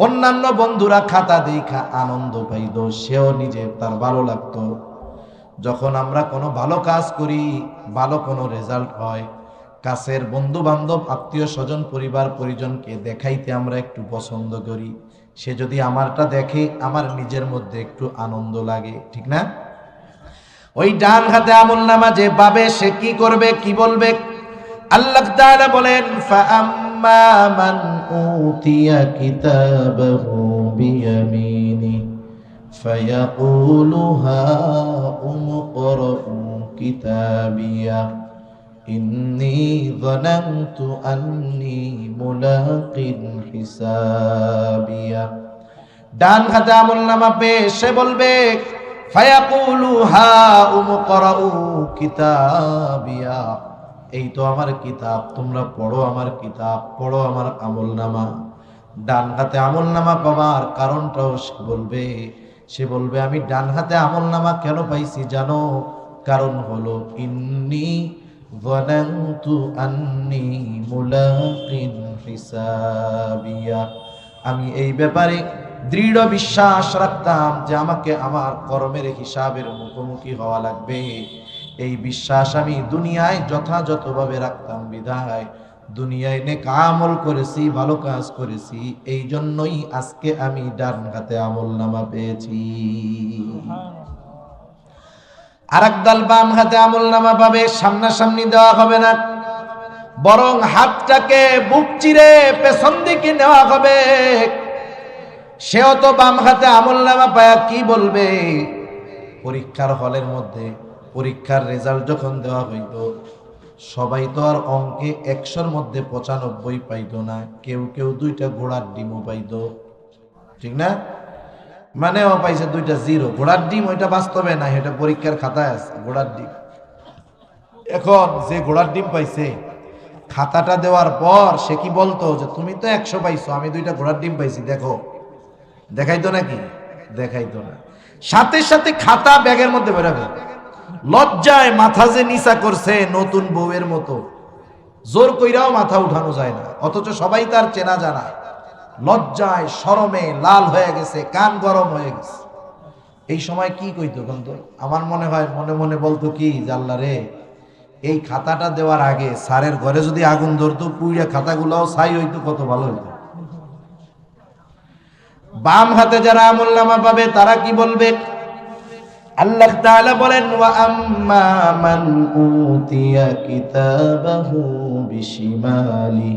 অন্যান্য বন্ধুরা খাতা দেখা আনন্দ পাইতো, সেও নিজে তার ভালো লাগতো। যখন আমরা কোনো ভালো কাজ করি, ভালো কোনো রেজাল্ট হয়, কাছের বন্ধু বান্ধব আত্মীয় স্বজন পরিবার পরিজনকে দেখাইতে আমরা একটু পছন্দ করি। সে যদি আমারটা দেখে আমার নিজের মধ্যে একটু আনন্দ লাগে, ঠিক না? ওই ডান হাতে আমলনামা যে পাবে সে কি করবে, কি বলবে? আল্লাহ তাআলা বলেন ফাআম্মা মান উতিয়া কিতাবাহু বিয়ামিনি ফায়াকুলু হাউম ইকরাউ কিতাবিয়া ইন্নী যানানতু আন্নী মুলাকিন হিসাবিয়া। ডান হাতে আমলনামা পেয়ে সে বলবে ফায়াকুলু হাউম ইকরাউ কিতাবিয়া, এই তো আমার কিতাব, তোমরা পড়ো আমার কিতাব, পড়ো আমার আমলনামা। ডান হাতে আমলনামা পাবার কারণটাও সে বলবে আমি ডান হাতে আমলনামা কেন পাইছি জানো? কারণ হলো ইন্নী যানানতু আন্নী মুলাকিন হিসাবিয়া, আমি এই ব্যাপারে দৃঢ় বিশ্বাস রাখতাম যে আমাকে আমার কর্মের হিসাবের মুখোমুখি হওয়া লাগবে। এই বিশ্বাস আমি দুনিয়ায় যথাযথভাবে রাখতাম বিধায় দুনিয়ায় নেক আমল করেছি, ভালো কাজ করেছি, এই জন্যই আজকে আমি ডান হাতে আমলনামা পেয়েছি। আরেক দল বাম হাতে আমলনামা পাবে, সামনাসামনি দেওয়া হবে না, বরং হাতটাকে বুক চিরে পেছন দিকে নেওয়া হবে। সেও তো বাম হাতে আমলনামা পায়া কি বলবে? পরীক্ষার হলের মধ্যে পরীক্ষার রেজাল্ট যখন দেওয়া হইতো, সবাই তো আর অঙ্কে 100-র মধ্যে 95 পাইতো না, কেউ কেউ 2টা ঘোড়ার ডিমও পাইতো, ঠিক না? মানে ও পাইছে 2টা 0, ঘোড়ার ডিম ওইটা বাস্তবে না, এটা পরীক্ষার খাতায় আছে ঘোড়ার ডিম। এখন যে ঘোড়ার ডিম পাইছে খাতাটা দেওয়ার পর সে কি বলতো যে তুমি তো 100 পাইছো, আমি 2টা ঘোড়ার ডিম পাইছি, দেখো, দেখাইতো নাকি? দেখাইতো না। সাথে সাথে খাতা ব্যাগের মধ্যে বেরাবে, লজ্জায় মাথা যে নিচা করছে নতুন বউয়ের মতো, জোর কইরাও মাথা উঠানো যায় না, অথচ সবাই তার চেনা জানা, লজ্জায় শরমে লাল হয়ে গেছে, কান গরম হয়ে গেছে। এই সময় কি কইতো কিন্তু? আমার মনে হয় মনে মনে বলতো কি যে আল্লাহ রে, এই খাতাটা দেওয়ার আগে স্যারের ঘরে যদি আগুন ধরতো, পুইরা খাতাগুলোও ছাই হইতো, কত ভালো হইতো। বাম হাতে যারা আমলনামা পাবে তারা কি বলবে? আল্লাহ তাআলা বলেন ওয়া আম্মা মান উতিয়া কিতাবাহু বিশিমালি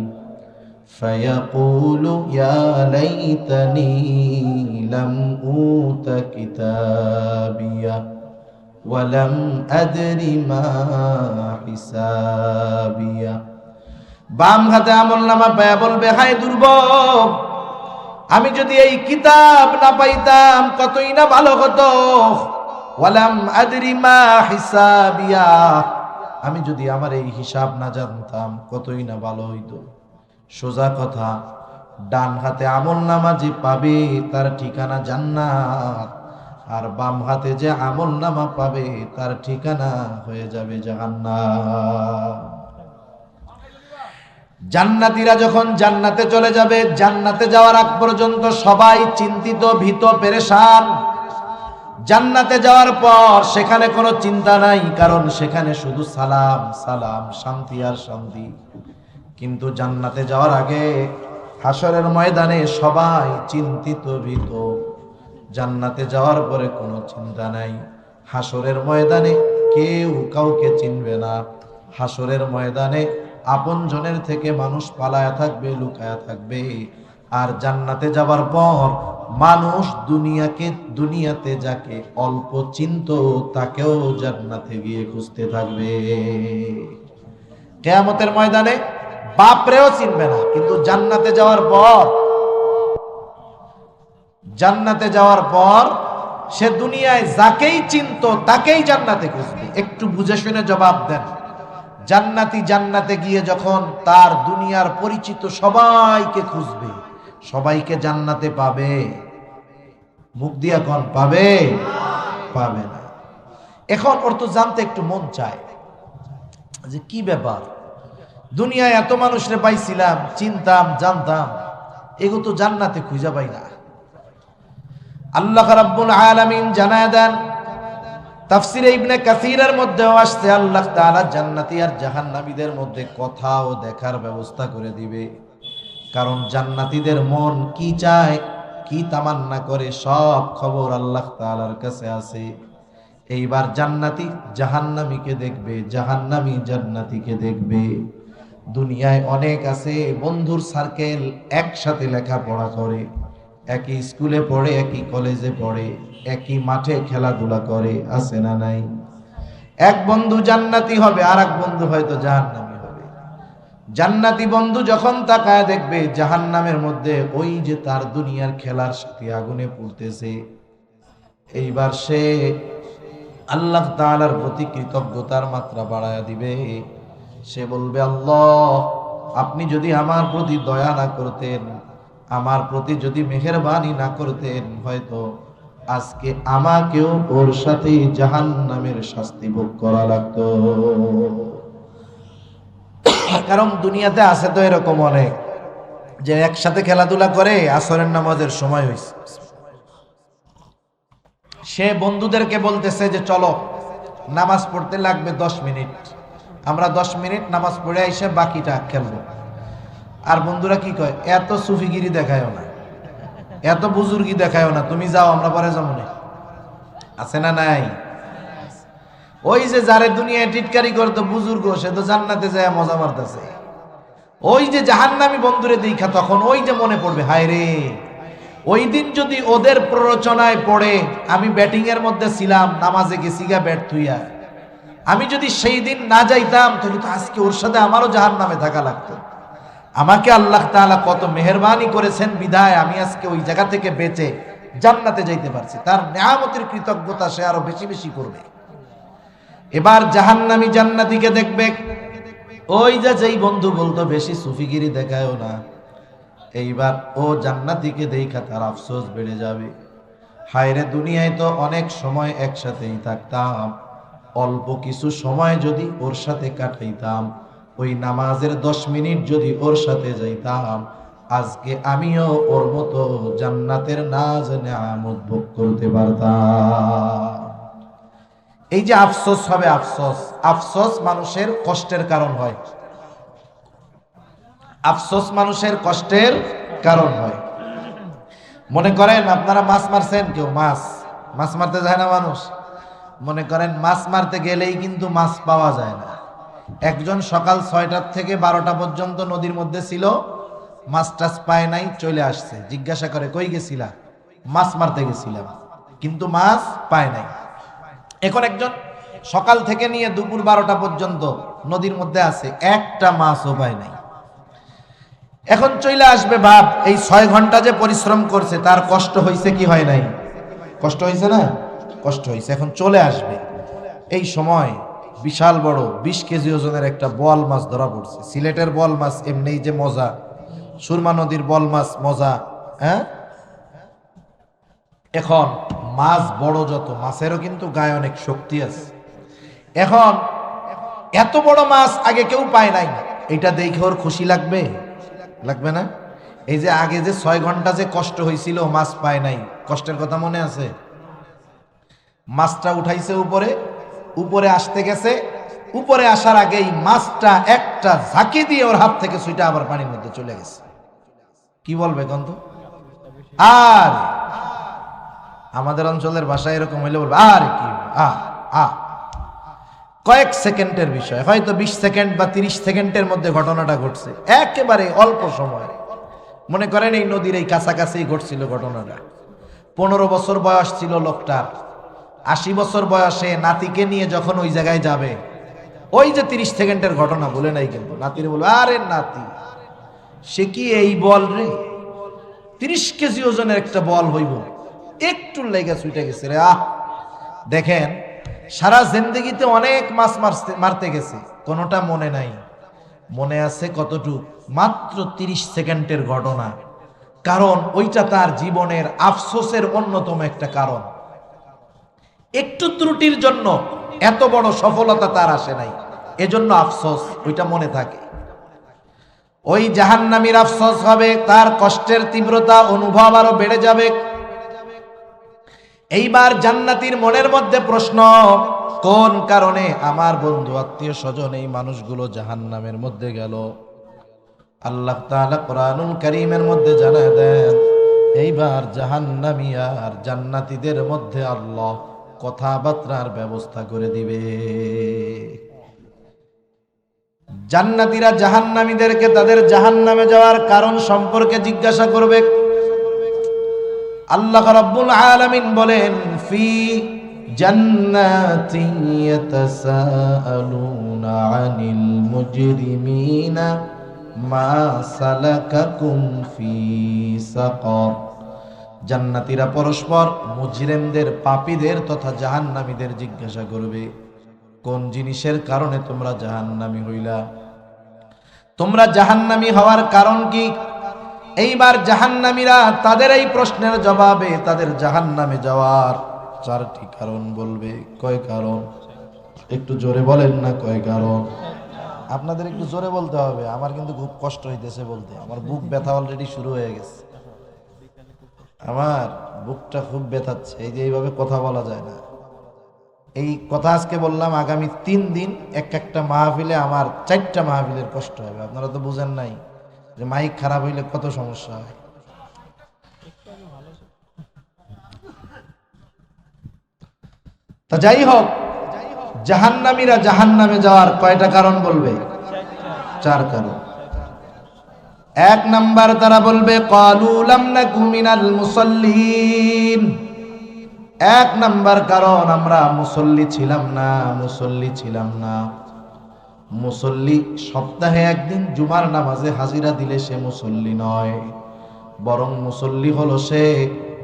ফায়াকুলু ইয়া লাইতানি লাম উতা কিতাবিয়া ওয়া লাম আদরি মা হিসাবিয়া। বাম হাতে আমলনামা পায়া বলবে হায় দুর্ভোগ, আমি যদি এই কিতাব না পাইতাম কতই না ভালো হতো। ওয়ালাম আদরি মা হিসাবিয়া, আমি যদি আমার এই হিসাব না জানতাম কতই না ভালো হইতো। সোজা কথা, ডান হাতে আমলনামা যে পাবে তার ঠিকানা জান্নাত, আর বাম হাতে যে আমলনামা পাবে তার ঠিকানা হয়ে যাবে জাহান্নাম। জান্নাতীরা যখন জান্নাতে চলে যাবে, জান্নাতে যাওয়ার আগ পর্যন্ত সবাই চিন্তিত, ভীত, পেরেশান। জান্নাতে যাওয়ার পর সেখানে কোনো চিন্তা নাই, কারণ সেখানে শুধু সালাম সালাম, শান্তি আর শান্তি। কিন্তু জান্নাতে যাওয়ার আগে হাসরের ময়দানে সবাই চিন্তিত, ভীত। জান্নাতে যাওয়ার পরে কোনো চিন্তা নাই। হাসরের ময়দানে কেউ কাউকে চিনবে না। হাসরের ময়দানে আপনজনের থেকে মানুষ পালায়া থাকবে, লুকায়া থাকবে। আর জান্নাতে যাবার পর মানুষ দুনিয়াতে যাকে অল্প চিনত তাকেও জান্নাতে গিয়ে খুঁজতে থাকবে। কিয়ামতের ময়দানে বাপরেও চিনবে না, কিন্তু জান্নাতে যাওয়ার পর সে দুনিয়ায় যাকেই চিনত তাকেই জান্নাতে খুঁজবে। একটু বুঝে শুনে জবাব দেন। জান্নাতে গিয়ে যখন তার দুনিয়ার পরিচিত সবাইকে খুঁজবে, সবাইকে জান্নাতে পাবে? মুখ দিয়া কোন পাবে? পাবে না। এখন ওর তো জানতে একটু মন চায় যে কি ব্যাপার, দুনিয়ায় এত মানুষরে পাইছিলাম, চিনতাম, জানতাম, এগো তো জান্নাতে খুঁজা পাই না। আল্লাহ রাব্বুল আলামিন জানায় দেন, তাফসিরে ইবনে কাসিরের মধ্যেও আসছে, আল্লাহ তাআলা জান্নাতি আর জাহান্নামীদের মধ্যে কথা ও দেখার ব্যবস্থা করে দিবে। কারণ জান্নাতীদের মন কি চায়, কি তামান্না করে, সব খবর আল্লাহ তাআলার কাছে আছে। এইবার জান্নাতি জাহান্নামীকে দেখবে, জাহান্নামী জান্নাতীকে দেখবে। দুনিয়ায় অনেক আছে বন্ধুর সার্কেল, একসাথে লেখাপড়া করে, একই স্কুলে পড়ে, একই কলেজে পড়ে, একই মাঠে খেলাধুলা করে, আছে না নাই? এক বন্ধু জান্নাতি হবে, আর এক বন্ধু হয়তো জাহান্নামী হবে। জান্নাতি বন্ধু যখন তাকায় দেখবে জাহান্নামের মধ্যে ওই যে তার দুনিয়ার খেলার সাথে আগুনে পুড়তেছে, এইবার সে আল্লাহ তাআলার প্রতি কৃতজ্ঞতার মাত্রা বাড়ায়া দিবে। সে বলবে, আল্লাহ, আপনি যদি আমার প্রতি দয়া না করতেন, আমার প্রতি যদি মেহেরবানি না করতেন, হয়তো আজকে আমাকেও ওর সাথে জাহান্নামের শাস্তি ভোগ করা লাগতো। কারণ দুনিয়াতে আছে তো এরকম অনেক, যে একসাথে খেলাধুলা করে, আসরের নামাজের সময় হয়েছে, সে বন্ধুদেরকে বলতেছে যে চলো নামাজ পড়তে লাগবে 10 মিনিট, আমরা 10 মিনিট নামাজ পড়ে এসে বাকিটা খেলবো। আর বন্ধুরা কি কয়, এত সুফিগিরি দেখায়ও না, এত বুজুর্গি দেখায়ও না, তুমি যাও, আমরা পরে যাবো না। আছে না নাই? ওই যে যারে দুনিয়ায় টিটকারি করতো বুজুর্গ, সে তো জান্নাতে যায় মজা মারতেছে। ওই যে জাহান্নামী বন্ধুরে দেখা তখন ওই যে মনে পড়বে, হায় রে, ওই দিন যদি ওদের প্ররোচনায় পড়ে আমি ব্যাটিং এর মধ্যে ছিলাম, নামাজে গেছি গা ব্যাট থুইয়া, আমি যদি সেই দিন না যাইতাম তাহলে তো আজকে ওর সাথে আমারও জাহান্নামে থাকা লাগতো। আমাকে আল্লাহ তাআলা কত মেহেরবানি করেছেন বিধায় আমি আজকে ওই জায়গা থেকে বেঁচে জান্নাতে যাইতে পারছি। তার নিয়ামতের কৃতজ্ঞতা সে আরো বেশি বেশি করবে। এবার জাহান্নামী জান্নাতীকে দেখবে, ওই যে যেই বন্ধু বলতো বেশি সুফিগিরি দেখায়ও না, এইবার ও জান্নাতীকে দেখা তার আফসোস বেড়ে যাবে। হায় রে, দুনিয়ায় তো অনেক সময় একসাথেই থাকতাম, অল্প কিছু সময় যদি ওর সাথে কাটাইতাম, ওই নামাজের 10 মিনিট যদি ওর সাথে যাইতাম, আজকে আমিও ওর মতো জান্নাতের নাজ নিয়ামত ভোগ করতে পারতাম। এই যে আফসোস হবে, আফসোস মানুষের কষ্টের কারণ হয়, আফসোস মানুষের কষ্টের কারণ হয়। মনে করেন আপনারা মাছ মারছেন, কেউ মাছ মারতে যায় না মানুষ, মনে করেন মাছ মারতে গেলেই কিন্তু মাছ পাওয়া যায় না। একজন সকাল 6টা থেকে 12টা পর্যন্ত নদীর মধ্যে ছিল, মাছ টাছ পায় নাই, চলে আসছে, জিজ্ঞাসা করে কই গেছিলা? মাছ মারতে গেছিলাম, কিন্তু মাছ পায় নাই। এখন একজন সকাল থেকে নিয়ে দুপুর 12টা পর্যন্ত নদীর মধ্যে আছে, একটা মাছও পায় নাই। এখন চলে আসবে, ভাব এই 6 ঘন্টা যে পরিশ্রম করছে তার কষ্ট হয়েছে কি হয় নাই? কষ্ট হয়েছে না? কষ্ট হয়েছে। এখন চলে আসবে, এই সময় বিশাল বড় 20 কেজি ওজনের একটা বোয়াল মাছ ধরা পড়ছে। সিলেটের বোয়াল মাছ এমনিই যে মজা, সুরমা নদীর বোয়াল মাছ মজা। হ্যাঁ, এখন মাছ বড় যত, মাছেরও কিন্তু গায়ে অনেক শক্তি আছে। এখন এত বড় মাছ আগে কেউ পায় নাই, এটা দেখে ওর খুশি লাগবে? লাগবে না? এই যে আগে যে 6 ঘন্টা যে কষ্ট হয়েছিল মাছ পায় নাই, কষ্টের কথা মনে আছে? মাছটা উঠাইছে উপরে, উপরে আসতে গেছে, উপরে আসার আগেই মাছটা একটা ঝাঁকি দিয়ে ওর হাত থেকে ছুটে আবার পানির মধ্যে চলে গেছে। কি বলবে গন্ধ? আর আমাদের অঞ্চলের ভাষায় এরকম হইলে বলবে আর কি কয়েক সেকেন্ডের বিষয়, হয়তো 20 সেকেন্ড বা 30 সেকেন্ডের মধ্যে ঘটনাটা ঘটছে, একেবারে অল্প সময়। মনে করেন এই নদীর এই কাছাকাছি ঘটছিল ঘটনাটা। 15 বছর বয়স ছিল লোকটার। 80 বছর বয়সে নাতিকে নিয়ে যখন ওই জায়গায় যাবে, ওই যে 30 সেকেন্ডের ঘটনা বলে নাই, কিন্তু নাতিরে বলবে আরে নাতি সে কি এই বল রে, 30 কেজি ওজনের একটা বল হইব, একটু লেগে ছুটে গেছে রে। দেখেন সারা জিন্দেগিতে অনেক মাছ মারতে গেছে, কোনোটা মনে নাই। মনে আছে কতটুক? মাত্র 30 সেকেন্ডের ঘটনা। কারণ ওইটা তার জীবনের আফসোসের অন্যতম একটা কারণ। একটু ত্রুটির জন্য এত বড় সফলতা তার আসে নাই, এজন্য আফসোস ওইটা মনে থাকে। ওই জাহান্নামীর আফসোস হবে, তার কষ্টের তীব্রতা অনুভব আরো বেড়ে যাবে। এইবার জান্নাতীর মনের মধ্যে প্রশ্ন, কোন কারণে আমার বন্ধু আত্মীয় স্বজন এই মানুষগুলো জাহান্নামের মধ্যে গেল? আল্লাহ তাআলা কোরআনুল কারীমের মধ্যে জানায় দেন, এইবার জাহান্নামী আর জান্নাতীদের মধ্যে আল্লাহ কথাবার্তার ব্যবস্থা করে দিবে। জান্নাতীরা জাহান্নামীদেরকে তাদের জাহান্নামে যাওয়ার কারণ সম্পর্কে জিজ্ঞাসা করবে। আল্লাহ রাব্বুল আলামিন বলেন, ফি জান্নাতিন ইয়াতাসাআলুনা আনিল মুজরিমিনা মা সালাকাকুম ফি সাকার। জান্নাতীরা পরস্পর মুজরিমদের, পাপীদের তথা জাহান্নামীদের জিজ্ঞাসা করবে, কোন জিনিসের কারণে তোমরা জাহান্নামী হইলা? তোমরা জাহান্নামী হওয়ার কারণ কি? এইবার জাহান্নামীরা তাদের এই প্রশ্নের জবাবে তাদের জাহান্নামে যাওয়ার 4টি কারণ বলবে। কয় কারণ? একটু জোরে বলেন না, কয় কারণ? আপনাদের একটু জোরে বলতে হবে, আমার কিন্তু খুব কষ্ট হইতেছে বলতে, আমার বুক ব্যথা অলরেডি শুরু হয়ে গেছে। আমার বুকটা খুব ব্যথাচ্ছে, এই যে এইভাবে কথা বলা যায় না। এই কথা আজকে বললাম, আগামী 3 দিন একটা মাহফিলে আমার 4টা মাহফিলের কষ্ট হবে। আপনারা তো বুঝেন নাই যে মাইক খারাপ হইলে কত সমস্যা হয়। তা যাই হোক, জাহান্নামীরা জাহান্নামে যাওয়ার কয়টা কারণ বলবে? 4 কারণ। 1 নাম্বার, তারা বলবে ক্বালু লাম নাকু মিনাল মুসাল্লিন। 1 নাম্বার কারণ, আমরা মুসল্লি ছিলাম না, মুসল্লি ছিলাম না। মুসল্লি সপ্তাহে একদিন জুমার নামাজে হাজিরা দিলে সে মুসল্লি নয়, বরং মুসল্লি হলো সে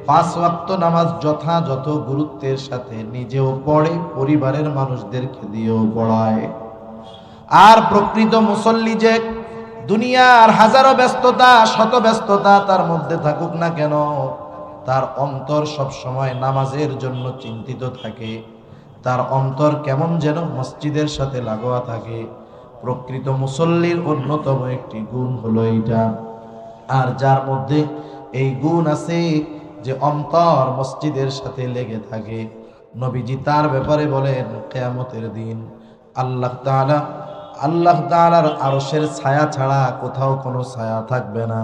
5 ওয়াক্ত নামাজ যথাযথ গুরুত্বের সাথে নিজেও পড়ে, পরিবারের মানুষদেরকে দিয়েও পড়ায়। আর প্রকৃত মুসল্লি যে দুনিয়ার হাজারো ব্যস্ততা, শত ব্যস্ততা তার মধ্যে থাকুক না কেন, তার অন্তর সব সময় নামাজের জন্য চিন্তিত থাকে, তার অন্তর কেমন যেন মসজিদের সাথে লাগোয়া থাকে। প্রকৃত মুসল্লির অন্যতম একটি গুণ হলো এইটা। আর যার মধ্যে এই গুণ আছে যে অন্তর মসজিদের সাথে লেগে থাকে, নবীজি তার ব্যাপারে বলেন, কিয়ামতের দিন আল্লাহ তাআলার আরশের ছায়া ছাড়া কোথাও কোনো ছায়া থাকবে না।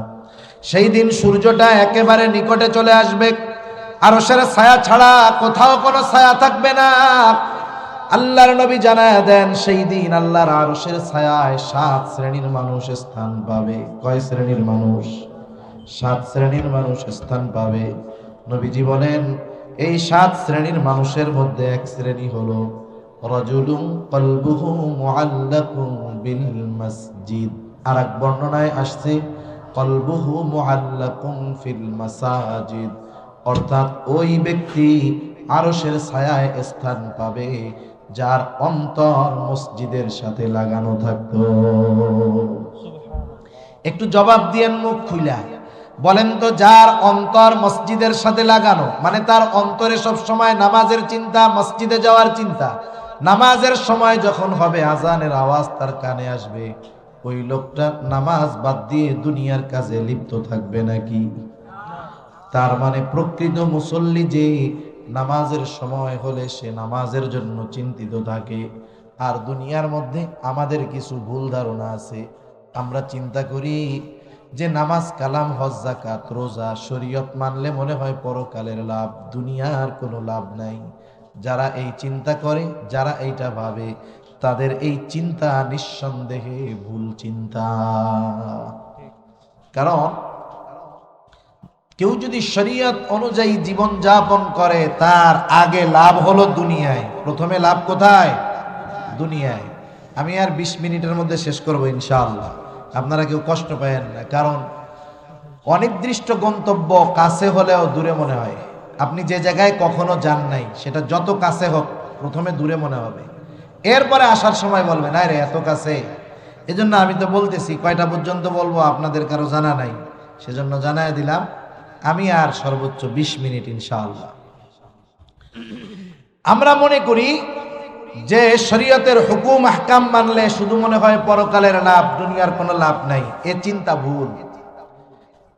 সেই দিন সূর্যটা একেবারে নিকটে চলে আসবে, আরশের ছায়া ছাড়া কোথাও কোনো ছায়া থাকবে না। আল্লাহর নবী জানায় দেন, সেই দিন আল্লাহর আরশের ছায়ায় 7 শ্রেণীর মানুষ স্থান পাবে। কয় শ্রেণীর মানুষ? 7 শ্রেণীর মানুষ স্থান পাবে। নবীজি বলেন, এই 7 শ্রেণীর মানুষের মধ্যে এক শ্রেণী হলো রাজুলুন কলবুহু মুআল্লাকুন বিল মসজিদ। আর এক বর্ণনায় আসছে কলবুহু মুআল্লাকুন ফিল মাসাজিদ, অর্থাৎ ওই ব্যক্তি আরশের ছায়ায় স্থান পাবে যার অন্তর মসজিদের সাথে লাগানো থাকতো। একটু জবাব দিয়েন মুখ খুইলা, বলেন তো যার অন্তর মসজিদের সাথে লাগানো, মানে তার অন্তরে সব সময় নামাজের চিন্তা, মসজিদে যাওয়ার চিন্তা, নামাজের সময় যখন হবে আজানের আওয়াজ তার কানে আসবে, ওই লোকটা নামাজ বাদ দিয়ে দুনিয়ার কাজে লিপ্ত থাকবে নাকি? তার মানে প্রকৃত মুসল্লি যে নামাজের সময় হলে সে নামাজের জন্য চিন্তিত থাকে। আর দুনিয়ার মধ্যে আমাদের কিছু ভুল ধারণা আছে। আমরা চিন্তা করি যে নামাজ, কালাম, হজ, যাকাত, রোজা, শরীয়ত মানলে মনে হয় পরকালের লাভ, দুনিয়ার কোনো লাভ নাই। যারা এই চিন্তা করে, যারা এইটা ভাবে, তাদের এই চিন্তা নিঃসন্দেহে ভুল চিন্তা। কারণ কেউ যদি শরীয়ত অনুযায়ী জীবন যাপন করে, তার আগে লাভ হলো দুনিয়ায়। প্রথমে লাভ কোথায়? দুনিয়ায়। আমি আর 20 মিনিটের মধ্যে শেষ করব ইনশাআল্লাহ, আপনারা কেউ কষ্ট পাবেন না। কারণ অনির্দিষ্ট গন্তব্য কাছে হলেও দূরে মনে হয়। আপনি যে জায়গায় কখনো যান নাই, সেটা যত কাছে হোক প্রথমে দূরে মনে হবে, এরপরে আসার সময় বলবেন আরে এত কাছে। এজন্য আমি তো বলতেছি কয়টা পর্যন্ত বলবো আপনাদের কারো জানা নাই, সেজন্য জানায় দিলাম আমি আর সর্বোচ্চ 20 মিনিট ইনশাআল্লাহ। আমরা মনে করি যে শরীয়তের হুকুম আহকাম মানলে শুধু মনে হয় পরকালের লাভ, দুনিয়ার কোনো লাভ নাই। এ চিন্তা ভুল।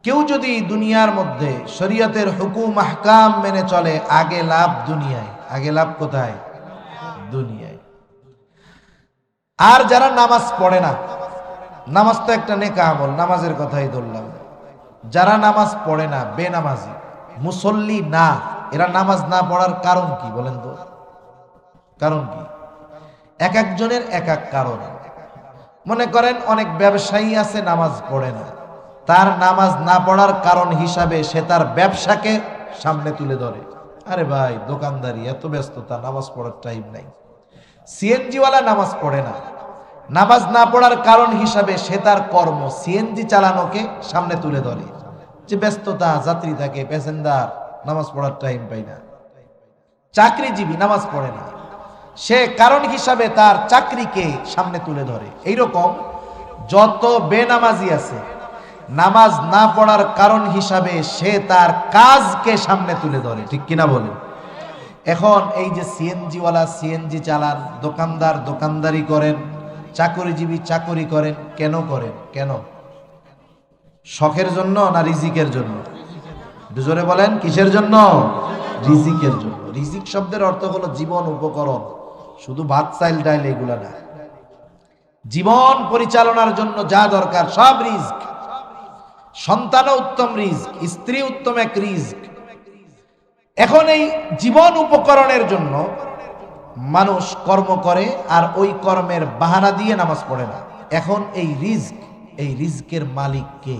কেউ যদি দুনিয়ার মধ্যে শরীয়তের হুকুম আহকাম মেনে চলে, আগে লাভ দুনিয়ায়। আগে লাভ কোথায়? দুনিয়ায়। আর যারা নামাজ পড়ে না, নামাজ তো একটা নেক আমল, নামাজের কথাই ধরলাম, যারা নামাজ পড়ে না, বেনামাজি, মুসল্লি না, এরা নামাজ না পড়ার কারণ কি বলেন তো? কারণ কি? এক একজনের এক এক কারণ। মনে করেন অনেক ব্যবসায়ী আছে নামাজ পড়ে না, তার নামাজ না পড়ার কারণ হিসাবে সে তার ব্যবসাকে সামনে তুলে ধরে। আরে ভাই, দোকানদারি, এত ব্যস্ততা, নামাজ পড়ার টাইম নাই। সিএনজিওয়ালা নামাজ পড়ে না, নামাজ না পড়ার কারণ হিসাবে সে তার কর্ম সিএনজি চালানোকে সামনে তুলে ধরে, যে ব্যস্ততা, যাত্রী থাকে, প্যাসেঞ্জার, নামাজ পড়ার টাইম পাই না। চাকরিজীবী নামাজ পড়ে না, সে কারণ হিসাবে তার চাকরিকে সামনে তুলে ধরে। এইরকম যত বেনামাজি আছে, নামাজ না পড়ার কারণ হিসাবে সে তার কাজকে সামনে তুলে ধরে। ঠিক কিনা বলেন? এখন এই যে সিএনজিওয়ালা সিএনজি চালান, দোকানদার দোকানদারি করেন, চাকরিজীবী চাকরি করেন, কেন করেন? কেন? শখের জন্য না রিজিকের জন্য? জোরে বলেন, কিসের জন্য? রিজিকের জন্য। রিজিক শব্দের অর্থ হলো জীবন উপকরণ, শুধু ভাত চাইল ডাইল এগুলা না। জীবন পরিচালনার জন্য যা দরকার সব রিজক। সন্তানও উত্তম রিজক, স্ত্রী উত্তম এক রিজক। এখন এই জীবন উপকরণের জন্য মানুষ কর্ম করে, আর ওই কর্মের বাহানা দিয়ে নামাজ পড়ে না। এখন এই রিজকের মালিক কে?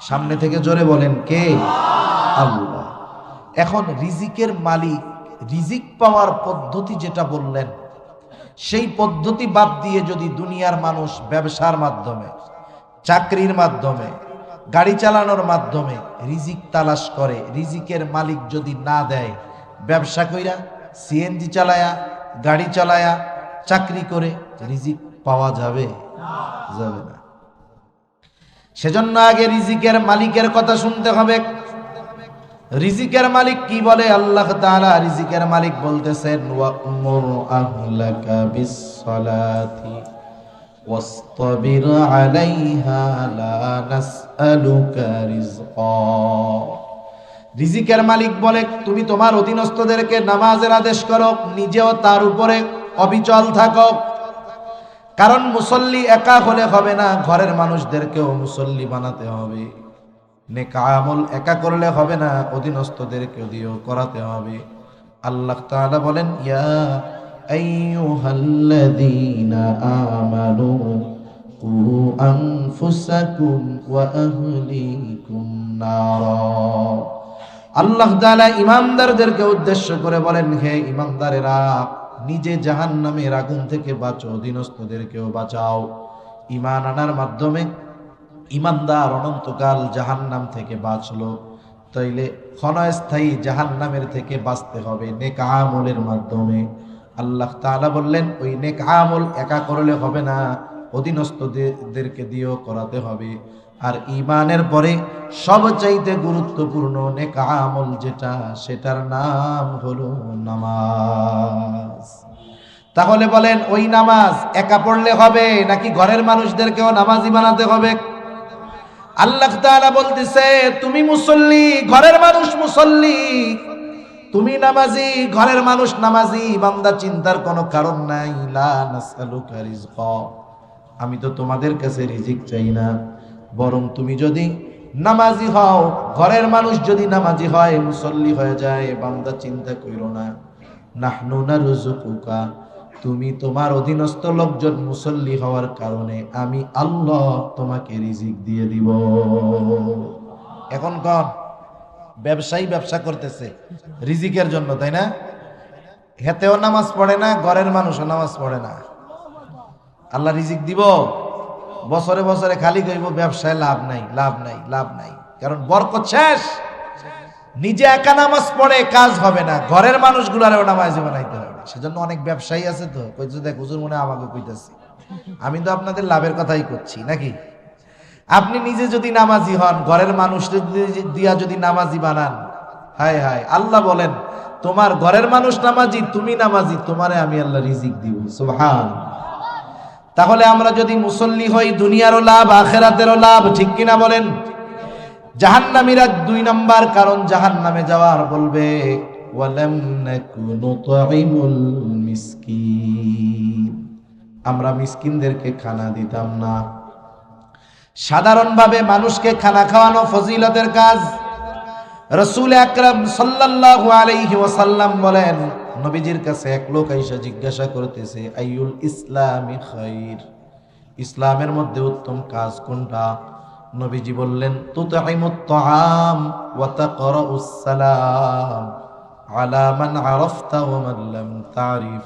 সামনে থেকে জোরে বলেন, কে? আল্লাহ। এখন রিজিকের মালিক, রিজিক পাওয়ার পদ্ধতি যেটা বললেন, সেই পদ্ধতি বাদ দিয়ে যদি দুনিয়ার মানুষ ব্যবসার মাধ্যমে, চাকরির মাধ্যমে, গাড়ি চালানোর মাধ্যমে রিজিক তালাশ করে, রিজিকের মালিক যদি না দেয়, ব্যবসা কইরা, সিএনজি চালায়া, গাড়ি চালায়া, চাকরি করে রিজিক পাওয়া যাবে? যাবে না। সেজন্য আগে রিজিকের মালিকের কথা শুনতে হবে। রিজিকের মালিক কি বলে? আল্লাহ তাআলা রিজিকের মালিক বলতেছেন, ওয়া'মুর আহলাকা বিস-সালাতি ওয়াসতাবির আলাইহা লা নাসআলুকা রিজকা। রিজিকের মালিক বলে, তুমি তোমার অধীনস্থদেরকে নামাজের আদেশ করো, নিজেও তার উপরে অবিচল থাকো। কারণ মুসল্লি একা হলে হবে না, ঘরের মানুষদেরকেও মুসল্লি বানাতে হবে। নেক আমল একা করলে হবে না, অধীনস্থদেরকে দিয়েও করাতে হবে। আল্লাহ তাআলা বলেন, ইয়া আইয়ুহাল্লাযীনা আমানু কু আনফুসাকুম ওয়া আহলিকুম নারা। আল্লাহ তাআলা ইমানদারদেরকে উদ্দেশ্য করে বলেন, হে ইমানদারেরা, নিজে জাহান্নামের আগুন থেকে বাঁচো, অধীনস্থদেরকেও বাঁচাও। ঈমান আনার মাধ্যমে ইমানদার অনন্তকাল জাহান্নাম থেকে বাঁচলো, তাইলে ক্ষণস্থায়ী জাহান্নামের থেকে বাঁচতে হবে নেক আমলের মাধ্যমে। আল্লাহ তাআলা বললেন ওই নেক আমল একা করলে হবে না, অধীনস্থদেরকে দিয়েও করাতে হবে। আর ঈমানের পরে সবচাইতে গুরুত্বপূর্ণ নেক আমল যেটা, সেটার নাম হলো নামাজ। তাহলে বলেন ওই নামাজ একা পড়লে হবে নাকি ঘরের মানুষদেরকেও নামাজি বানাতে হবে? আল্লাহ তাআলা বলতেছে তুমি মুসল্লি, ঘরের মানুষ মুসল্লি, তুমি নামাজি, ঘরের মানুষ নামাজি। বান্দা চিন্তার কোনো কারণ নাই। লা নাসআলুকা রিজকা, আমি তো তোমাদের কাছে রিজিক চাই না, বরং তুমি যদি নামাজি হও, ঘরের মানুষ যদি নামাজি হয়, মুসল্লি হয়ে যায়, বান্দা চিন্তা কইরো না। নাহনু নারযুকুকা, তুমি তোমার অধীনস্থ লোকজন মুসল্লি হওয়ার কারণে আমি আল্লাহ তোমাকে রিজিক দিয়ে দিব। এখন কোন ব্যবসায়ী ব্যবসা করতেছে রিজিকের জন্য, তাই না? হেতেও নামাজ পড়ে না, ঘরের মানুষও নামাজ পড়ে না, আল্লাহ রিজিক দিব? বছরে বছরে খালি কইব ব্যবসায় লাভ নাই, লাভ নাই, লাভ নাই, কারণ বরকত শেষ। নিজে একা নামাজ পড়ে কাজ হবে না, ঘরের মানুষগুলারও নামাজি বানাইতে হবে। সেজন্য অনেক ব্যবসায়ী আছে তো কইছে, দেখ হুজুর মনে আমাকে কইতাছি, আমি তো আপনাদের লাভের কথাই করছি নাকি? আপনি নিজে যদি নামাজি হন, ঘরের মানুষদের দিয়া যদি নামাজি বানান, হায় হায়, আল্লাহ বলেন তোমার ঘরের মানুষ নামাজি, তুমি নামাজি, তোমারে আমি আল্লাহ রিজিক দিব। সুবহান। তাহলে আমরা যদি মুসল্লি হই, দুনিয়ারও লাভ আখিরাতেরও লাভ, ঠিক কিনা বলেন? জাহান্নামীরা 2 নাম্বার কারণ জাহান্নামে যাওয়ার বলবে ওয়ালাম নাকু নুতঈমুল মিসকিন, আমরা মিসকিনদেরকে খানা দিতাম না। সাধারণভাবে মানুষকে খানা খাওয়ানো ফজিলতের কাজ। রাসূল আকরাম সাল্লাল্লাহু আলাইহি ওয়াসাল্লাম বলেন, নবীজির কাছে এক লোক আইসা জিজ্ঞাসা করতেছে আইয়ুল ইসলামি খায়র, ইসলামের মধ্যে উত্তম কাজ কোনটা? নবীজি বললেন তুতঈমুত তাআম ওয়া তাকরাউস সালাম আলা মান আরাফতা ওয়া মান লাম তারিফ।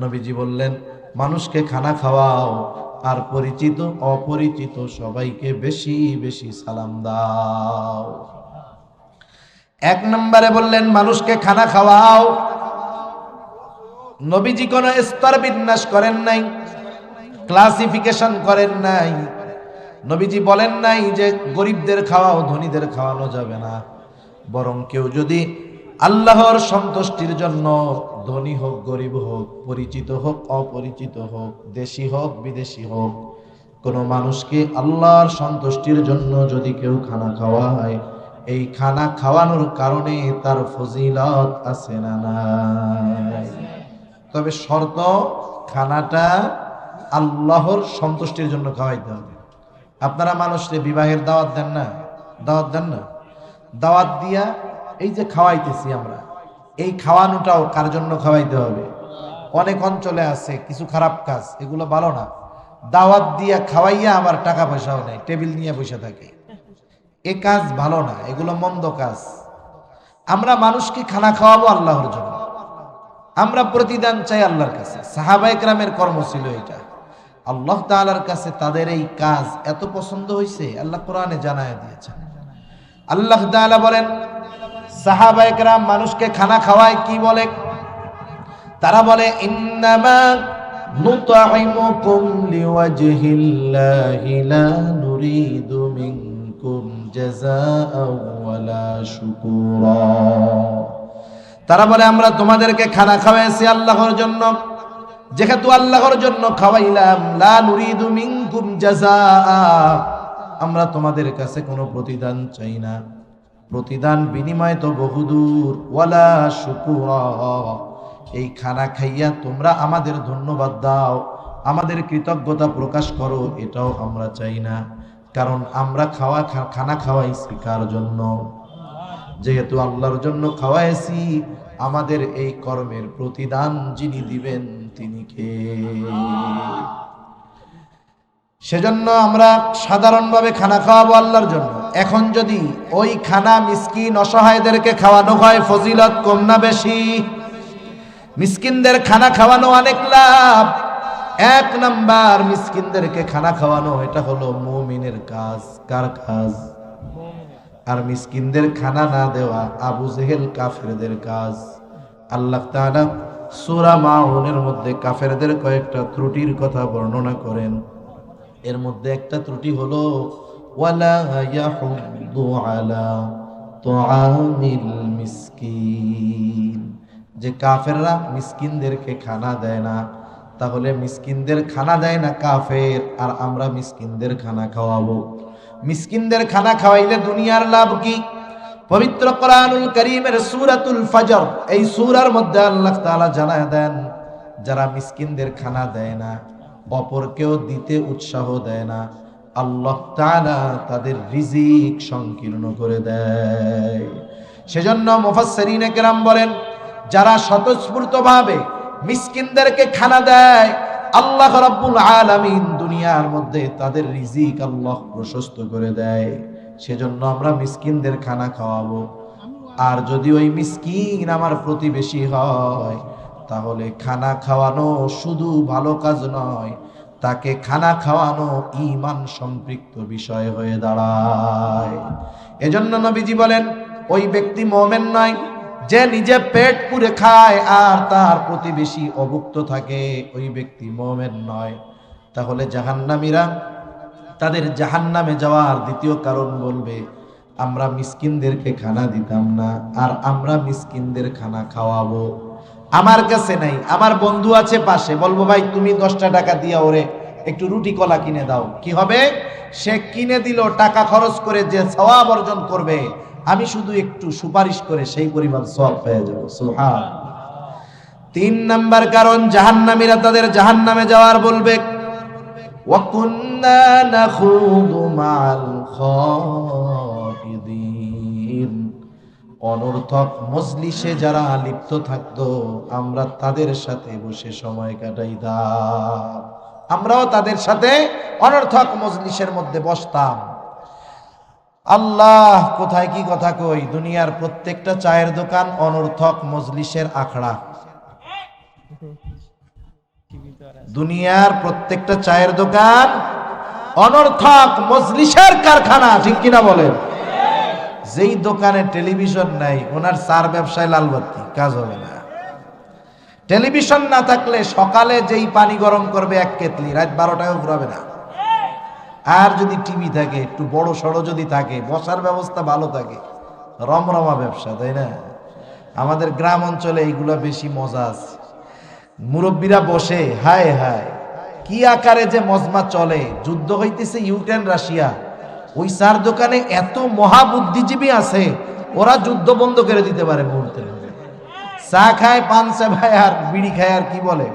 নবীজি বললেন মানুষকে খানা খাওয়াও, আর পরিচিত অপরিচিত সবাইকে বেশি বেশি সালাম দাও। 1 নম্বরে বললেন মানুষকে খানা খাওয়াও। নবীজি কোনো স্তর বিন্যাস করেন নাই, ক্লাসিফিকেশন করেন নাই। নবীজি বলেন নাই যে গরিবদের খাওয়াও, ধনীদের খাওয়ানো যাবে না। বরং কেউ যদি আল্লাহর সন্তুষ্টির জন্য, ধনী হোক গরিব হোক, পরিচিত হোক অপরিচিত হোক, দেশি হোক বিদেশি হোক, কোনো মানুষকে আল্লাহর সন্তুষ্টির জন্য যদি কেউ খানা খাওয়ায়, এই খানা খাওয়ানোর কারণে তার ফজিলত আছে না নাই? তবে শর্ত, খানাটা আল্লাহর সন্তুষ্টির জন্য খাওয়াইতে হবে। আপনারা মানুষকে বিবাহের দাওয়াত দেন না? দাওয়াত দেন না? দাওয়াত দিয়া এই যে খাওয়াইতেছি আমরা, এই খাওয়ানোটাও কার জন্য খাওয়াইতে হবে? অনেক অঞ্চলে আছে কিছু খারাপ কাজ, এগুলো ভালো না। দাওয়াত দিয়া খাওয়াইয়া আবার টাকা পয়সাও নেই, টেবিল নিয়ে বসে থাকে, এ কাজ ভালো না, এগুলো মন্দ কাজ। আমরা মানুষকে খানা খাওয়াবো আল্লাহর জন্য, আমরা প্রতিদান চাই আল্লাহর কাছে। সাহাবায়ে কেরামের কর্ম ছিল এটা। আল্লাহ তাআলার কাছে তাদের এই কাজ এত পছন্দ হয়েছে, আল্লাহ কোরআনে জানায় দিয়েছেন। আল্লাহ তাআলা বলেন সাহাবায়ে কেরাম মানুষকে খানা খাওয়ায়, কি বলে? তারা বলে ইন্নামা নুতঈমুকুম লিওয়াজহিল্লাহি লা নুরিদু মিনকুম জাযাআও ওয়ালা শুকুরা। তারা বলে আমরা তোমাদেরকে খানা খাওয়াইছি আল্লাহর জন্য, যেহেতু আল্লাহর জন্য খাওয়াইলাম, লা নুরিদু মিনকুম জাযাআ, আমরা তোমাদের কাছে কোনো প্রতিদান চাই না। প্রতিদান বিনিময় তো বহুদূর। ওয়ালা শুকুরা, এই খানা খাইয়া তোমরা আমাদের ধন্যবাদ দাও, আমাদের কৃতজ্ঞতা প্রকাশ করো, এটাও আমরা চাই না। কারণ আমরা খানা খাওয়াইছি কার জন্য? যেহেতু আল্লাহর জন্য খাওয়াইছি, আমাদের এই কর্মের প্রতিদান যিনি দিবেন তিনি কে? সেজন্য আমরা সাধারণভাবে খানা খাওয়াবো আল্লাহর জন্য। এখন যদি ওই খানা মিসকিন অসহায়দেরকে খাওয়ানো হয়, ফজিলত কম না বেশি? মিসকিনদের খানা খাওয়ানো অনেক লাভ। 1 নাম্বার মিসকিনদেরকে খানা খাওয়ানো, এটা হলো মুমিনের কাজ। কার কাজ? আর মিসকিনদের খানা না দেওয়া আবু জেহেল কাফেরদের কাজ। আল্লাহ তাআলা সূরা মাউনের মধ্যে কাফেরদের কয়েকটা ত্রুটির কথা বর্ণনা করেন। এর মধ্যে একটা ত্রুটি হলো ওয়ালা ইয়াহুদ্দু আলা তুআমিল মিসকিন, যে কাফেররা মিসকিনদেরকে খানা দেয় না। তাহলে মিসকিনদের খানা দেয় না কাফের, আর আমরা মিসকিনদের খানা খাওয়াবো। মিসকিনদের খানা খাওয়াইলে দুনিয়ার লাভ কি? পবিত্র কোরআনুল কারীমের সূরাতুল ফজর, এই সূরার মধ্যে আল্লাহ তাআলা জানায় দেন, যারা মিসকিনদের খানা দেয় না, অপরকেও দিতে উৎসাহ দেয় না, আল্লাহ তাআলা তাদের রিজিক সংকীর্ণ করে দেয়। সেজন্য মুফাসসিরিনে কেরাম বলেন, যারা স্বতঃস্ফূর্তভাবে মিসকিনদেরকে খানা দেয়, আল্লাহ রাব্বুল আলামিন দুনিয়ার মধ্যে তাদের রিজিক আল্লাহ প্রশস্ত করে দেয়। সেজন্য আমরা মিসকিনদের খানা খাওয়াবো। আর যদি ওই মিসকিন আমার প্রতিবেশী হয়, তাহলে খানা খাওয়ানো শুধু ভালো কাজ নয়, তাকে খানা খাওয়ানো ঈমান সম্পৃক্ত বিষয় হয়ে দাঁড়ায়। এজন্য নবীজি বলেন, ওই ব্যক্তি মুমিন নয় যে নিজে পেট পুরে খায় আর তার প্রতিবেশী অভুক্ত থাকে, ওই ব্যক্তি মুমিন নয়। তাহলে জাহান্নামীরা তাদের জাহান্নামে যাওয়ার দ্বিতীয় কারণ বলবে, আমরা মিসকিনদেরকে খানা দিতাম না, আর আমরা মিসকিনদের খানা খাওয়াবো। আমার কাছে নাই, আমার বন্ধু আছে পাশে, বলবো ভাই তুমি 10টা টাকা দিয়া ওরে একটু রুটি কলা কিনে দাও। কি হবে? সে কিনে দিল, টাকা খরচ করে যে সওয়াব অর্জন করবে, আমি শুধু একটু সুপারিশ করে সেই পরিমাণ সওয়াব পেয়ে যাব। সুবহান। 3 নাম্বার কারণ, জাহান্নামীরা তাদের জাহান্নামে যাওয়ার বলবে, ওয়া কুন্না নাখুদু মাআল খাইদিন, অনর্থক মজলিসে যারা লিপ্ত থাকতো আমরা তাদের সাথে বসে সময় কাটাইতাম। আমরাও তাদের সাথে অনর্থক মজলিসের মধ্যে বসতাম। আল্লাহ কোথায় কি কথা কই, দুনিয়ার প্রত্যেকটা চায়ের দোকান অনর্থক মজলিসের আখড়া। দুনিয়ার প্রত্যেকটা চায়ের দোকান অনর্থক মজলিসের কারখানা, ঠিক কিনা বলেন? যেই দোকানে টেলিভিশন নাই, ওনার চার ব্যবসায় লালবাতি, কাজ হবে না। টেলিভিশন না থাকলে সকালে যেই পানি গরম করবে 1 কেতলি, রাত 12টায় ঘুরাবে না। আর যদি টিভি থাকে, একটু বড় সড়ো যদি থাকে, বসার ব্যবস্থা ভালো থাকে, রমরমা ব্যবসা, তাই না? আমাদের গ্রাম অঞ্চলে এইগুলা বেশি মজা আছে। মুরব্বীরা বসে, হায় হায় কি আকারে যে মজমা চলে। যুদ্ধ হইতেছে ইউক্রেন রাশিয়া, ওই চার দোকানে এত মহাবুদ্ধিজীবী আছে, ওরা যুদ্ধ বন্ধ করে দিতে পারে মুহূর্তে। চা খায়, পান চা খায়, আর বিড়ি খায়, আর কি বলে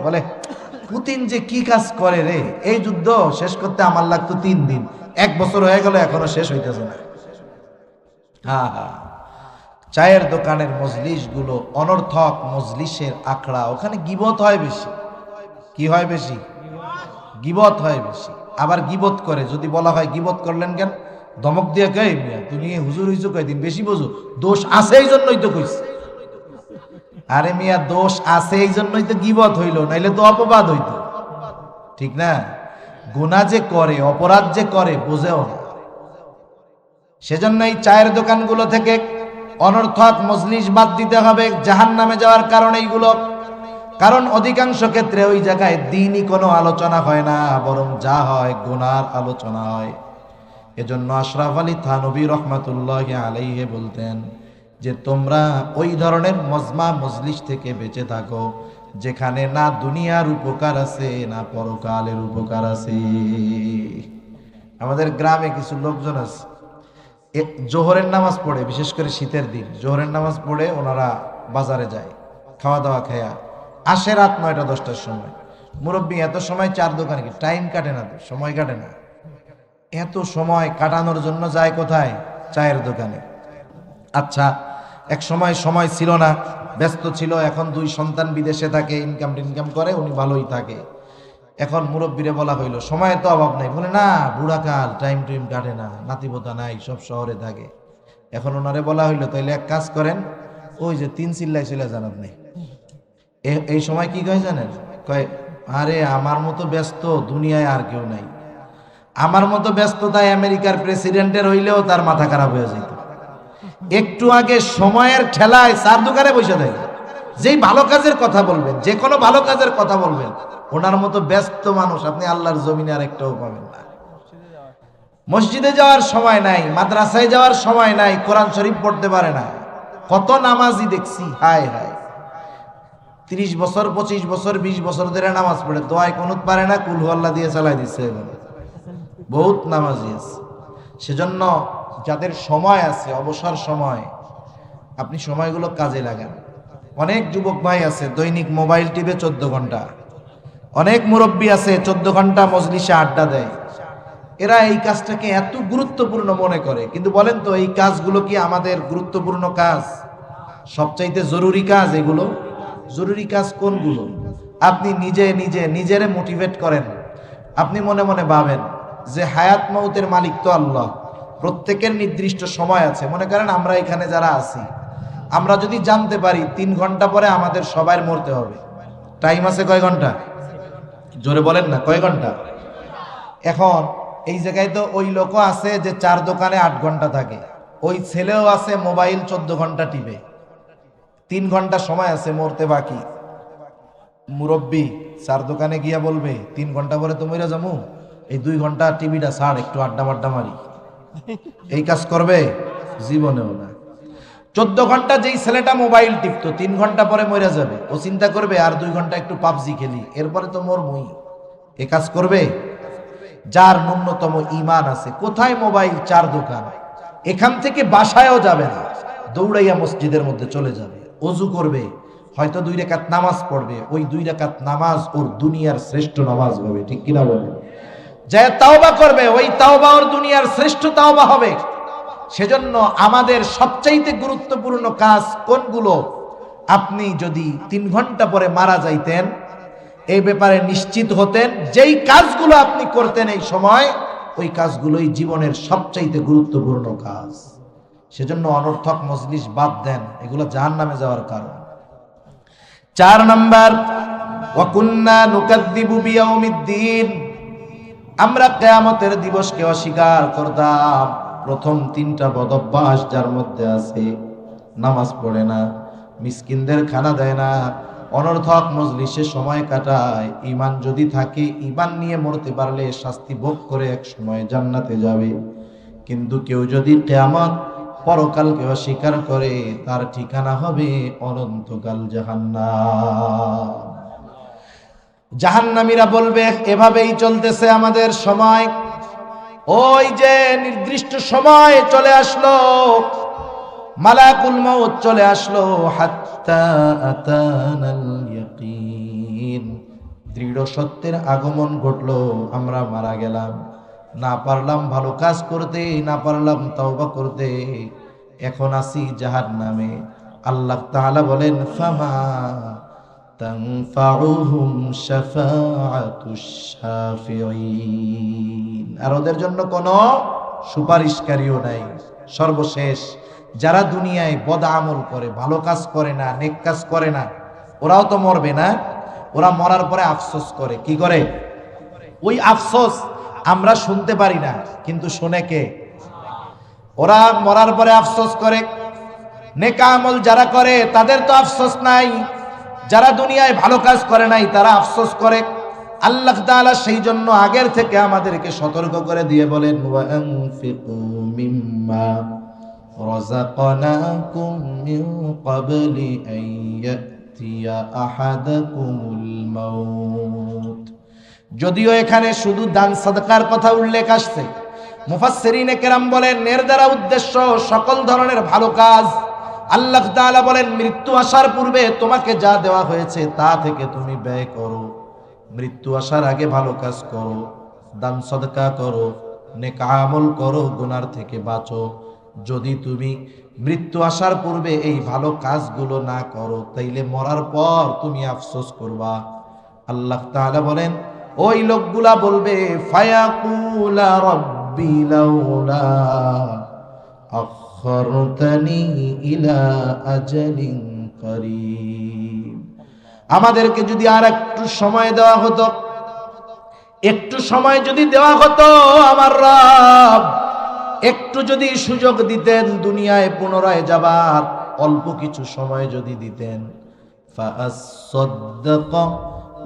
পুতিন যে কি কাজ করে রে, এই যুদ্ধ শেষ করতে আমার লাগতো 3 দিন, 1 বছর হয়ে গেল এখনো শেষ হইতেছে না। হ্যাঁ হ্যাঁ, চায়ের দোকানের মজলিস গুলো অনর্থক মজলিসের আখড়া, ওখানে গীবত হয় বেশি। কি হয় বেশি? গীবত হয় বেশি। আবার গীবত করে, যদি বলা হয় গীবত করলেন কেন, ধমক দিয়ে কই মিয়া তুমি হুজুর হইছো কয়দিন, বেশি বোঝো, দোষ আছে এই জন্যই তো কইছি। আরে মিয়া দোষ আছে এই জন্যই তো গীবত হইল, নাইলে তো অপবাদ হইতো, ঠিক না? গুনাহ যে করে, অপরাধ যে করে বোঝেও না। সেজন্য এই চায়ের দোকানগুলো থেকে অনর্থক মজলিস বাদ দিতে হবে, জাহান্নামে যাওয়ার কারণ এইগুলো। কারণ অধিকাংশ ক্ষেত্রে ওই জায়গায় দ্বীনি কোনো আলোচনা হয় না, বরং যা হয় গুনার আলোচনা হয়। এজন্য আশরাফ আলী থানভী রহমাতুল্লাহি আলাইহি বলতেন যে তোমরা ওই ধরনের মজমা মজলিস থেকে বেঁচে থাকো যেখানে না দুনিয়ার উপকার আছে না পরকালের উপকার আছে। আমাদের গ্রামে কিছু লোকজন আছে, জোহরের নামাজ পড়ে, বিশেষ করে শীতের দিন জোহরের নামাজ পড়ে ওনারা বাজারে যায়, খাওয়া দাওয়া খেয়া আসে রাত 9টা 10টার সময়। মুরব্বী এত সময় চার দোকানে কি টাইম কাটে না, সময় কাটে না, এত সময় কাটানোর জন্য যায় কোথায়? চায়ের দোকানে। আচ্ছা, এক সময় সময় ছিল না, ব্যস্ত ছিল, এখন 2 সন্তান বিদেশে থাকে, ইনকাম করে, উনি ভালোই থাকে। এখন মুরব্বীরে বলা হইলো সময়ের তো অভাব নাই, বলে না বুড়াকাল, টাইম কাটে না, নাতিপোতা নাই, সব শহরে থাকে। এখন ওনারে বলা হইলো তাইলে এক কাজ করেন, ওই যে 3 চিল্লায় চলে যান আপনি। এই সময় কি কয় জানেন? কয় আরে আমার মতো ব্যস্ত দুনিয়ায় আর কেউ নাই, আমার মতো ব্যস্ততায় আমেরিকার প্রেসিডেন্টের হইলেও তার মাথা খারাপ হয়ে যেত। একটু আগে সময়ের ঠেলায় চার দোকানে বসে থাকে। যেই ভালো কাজের কথা বলবেন, যে কোনো ভালো কাজের কথা বলবেন, ওনার মতো ব্যস্ত মানুষ আপনি আল্লাহর জমিনে আর একটাও পাবেন না। মসজিদে যাওয়ার সময় নাই, মাদ্রাসায় যাওয়ার সময় নাই, কোরআন শরীফ পড়তে পারে না। কত নামাজি দেখছি, হায় হায়, 30 বছর 25 বছর 20 বছর ধরে নামাজ পড়ে, দোয়ায় কুনুত পারে না, কুল হু আল্লাহ দিয়ে চালাই দিচ্ছে। বহুত নামাজি আছে। সেজন্য যাদের সময় আছে, অবসর সময়, আপনি সময়গুলো কাজে লাগান। অনেক যুবক ভাই আছে দৈনিক মোবাইল টিপে 14 ঘন্টা, অনেক মুরব্বী আছে 14 ঘন্টা মজলিসে আড্ডা দেয়। এরা এই কাজটাকে এত গুরুত্বপূর্ণ মনে করে, কিন্তু বলেন তো এই কাজগুলো কি আমাদের গুরুত্বপূর্ণ কাজ? সবচাইতে জরুরি কাজ এগুলো? জরুরি কাজ কোনগুলো? আপনি নিজেরে মোটিভেট করেন। আপনি মনে মনে ভাবেন যে হায়াত মউতের মালিক তো আল্লাহ, প্রত্যেকের নির্দিষ্ট সময় আছে। মনে করেন আমরা এখানে যারা আছি, আমরা যদি জানতে পারি 3 ঘন্টা পরে আমাদের সবাই মরতে হবে, টাইম আছে কয় ঘন্টা? জোরে বলেন না, কয় ঘন্টা? এখন এই জায়গায় তো ওই লোকও আছে যে 4 দোকানে 8 ঘন্টা থাকে, ওই ছেলেও আছে মোবাইল 14 ঘন্টা টিপে, 3 ঘন্টা সময় আছে মরতে বাকি। মুরব্বী 4 দোকানে গিয়া বলবে 3 ঘন্টা পরে তো মইরা যামু, এই 2 ঘন্টা টিভিটা ছাড়, একটু আড্ডা মাড্ডা মারি। এই কাজ করবে? জীবনেও না। 14 ঘন্টা যেই ছেলেটা মোবাইল টিপতো 3 ঘন্টা পরে মরে যাবে, ও চিন্তা করবে আর 2 ঘন্টা একটু পাবজি খেলি, এরপরে তো মরমুই। এ কাজ করবে? যার ন্যূনতম ঈমান আছে, কোথায় মোবাইল? 4 দোকান, এখান থেকে বাসায়ও যাবে না, দৌড়াইয়া মসজিদের মধ্যে চলে যাবে, ওযু করবে, হয়তো 2 রাকাত নামাজ পড়বে, ওই 2 রাকাত নামাজ ওর দুনিয়ার শ্রেষ্ঠ নামাজ হবে, ঠিক কিনা বলেন? যে তাওবা করবে, ওই তাওবা ওর দুনিয়ার শ্রেষ্ঠ তাওবা হবে। সেজন্য আমাদের সবচাইতে গুরুত্বপূর্ণ কাজ কোনগুলো? আপনি যদি 3 ঘন্টা পরে মারা যাইতেন, এই ব্যাপারে নিশ্চিত হতেন, যেই কাজগুলো আপনি করতেন এই সময়, ওই কাজগুলোই জীবনের সবচাইতে গুরুত্বপূর্ণ কাজ। সেজন্য অনর্থক মজলিস বাদ দেন, এগুলো জাহান্নামে যাওয়ার কারণ। 4 নাম্বার, ওয়া কুন্না নুকাযযিবু বিয়াউমিদ্দিন, আমরা কিয়ামতের দিবসকে অস্বীকার করতাম। প্রথম 3টা বদঅভ্যাস যার মধ্যে আছে, নামাজ পড়ে না, মিসকিনদের খানা দেয় না, অনর্থক মজলিসে সময় কাটায়। ঈমান যদি থাকে, ঈমান নিয়ে মরতে পারলে শাস্তি ভোগ করে এক সময় জান্নাতে যাবে। কিন্তু কেউ যদি কিয়ামত পরকালকে অস্বীকার করে, তার ঠিকানা হবে অনন্তকাল জাহান্নাম। জাহান্নামীরা বলবে এভাবেই চলতেছে আমাদের সময়। ওই যে নির্দিষ্ট সময় চলে আসলো, মালাকুল মউত চলে আসলো, হাত্তা আতানাল ইয়াকিন, দৃঢ় সত্যের আগমন ঘটলো, আমরা মারা গেলাম, না পারলাম ভালো কাজ করতে, না পারলাম তাওবা করতে, এখন আছি জাহান্নামে। আল্লাহ তাআলা বলেন, ফামা তানফাউহুম শাফাআতুশ শাফিঈন, আর ওদের জন্য কোনো সুপারিশকারীও নাই। সর্বশেষ যারা দুনিয়ায় বদ আমল করে, ভালো কাজ করে না, নেক কাজ করে না, ওরাও তো মরবে না? ওরা মরার পরে আফসোস করে। কি করে? ওই আফসোস আমরা শুনতে পারি না, কিন্তু শুনে কে? ওরা মরার পরে আফসোস করে। নেক আমল যারা করে তাদের তো আফসোস নাই, যারা দুনিয়ায় ভালো কাজ করে নাই তারা আফসোস করে। আল্লাহ তাআলা সেই জন্য আগের থেকে আমাদেরকে সতর্ক করে দিয়ে বলেন, ওয়া আনফিকু মিম্মা রাযাকনাকুম মিন ক্বাবলি আন ইয়াতিয়া আহাদাকুমুল মাউত। যদিও এখানে শুধু দান সাদকার কথা উল্লেখ আসছে, মুফাসসিরিনে কেরাম বলেন এর দ্বারা উদ্দেশ্য সকল ধরনের ভালো কাজ। আল্লাহ তাআলা বলেন, মৃত্যু আসার পূর্বে তোমাকে যা দেওয়া হয়েছে তা থেকে তুমি ব্যয় করো, মৃত্যু আসার আগে ভালো কাজ করো, দান সদকা করো, নেক আমল করো, গুনার থেকে বাঁচো। যদি তুমি মৃত্যু আসার পূর্বে এই ভালো কাজগুলো না করো, তাইলে মরার পর তুমি আফসোস করবা। আল্লাহ তাআলা বলেন, ওই লোকগুলা বলবে, ফায়াকুলা রাব্বি লাউলা আখরতানি ইলা আজালিন করিব, আমাদেরকে যদি আর একটু সময় দেওয়া হতো, একটু সময় যদি দেওয়া হতো আমার রব, একটু যদি সুযোগ দিতেন দুনিয়ায় পুনরায় যাবার, অল্প কিছু সময় যদি দিতেন, ফাআসসাদদাক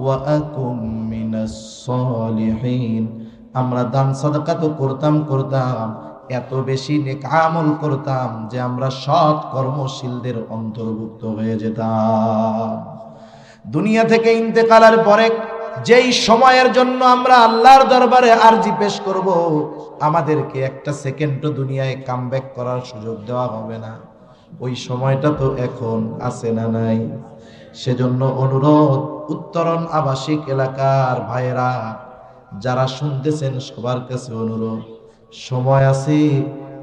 ওয়া আকুম মিনাস সালিহিন, আমরা দান সাদাকা তো করতাম, এত বেশি নেক আমল করতাম যে আমরা সৎ কর্মশীলদের অন্তর্ভুক্ত হয়ে যেতাম। দুনিয়া থেকে ইন্তেকালের পরে যেই সময়ের জন্য আমরা আল্লাহর দরবারে আরজি পেশ করব, আমাদেরকে একটা সেকেন্ডও দুনিয়ায় কামব্যাক করার সুযোগ দেওয়া হবে না। ওই সময়টা তো এখন আছে না নাই? সেজন্য অনুরোধ, উত্তরণ আবাসিক এলাকার ভাইয়েরা যারা শুনতেছেন সবার কাছে অনুরোধ, সময় আছে,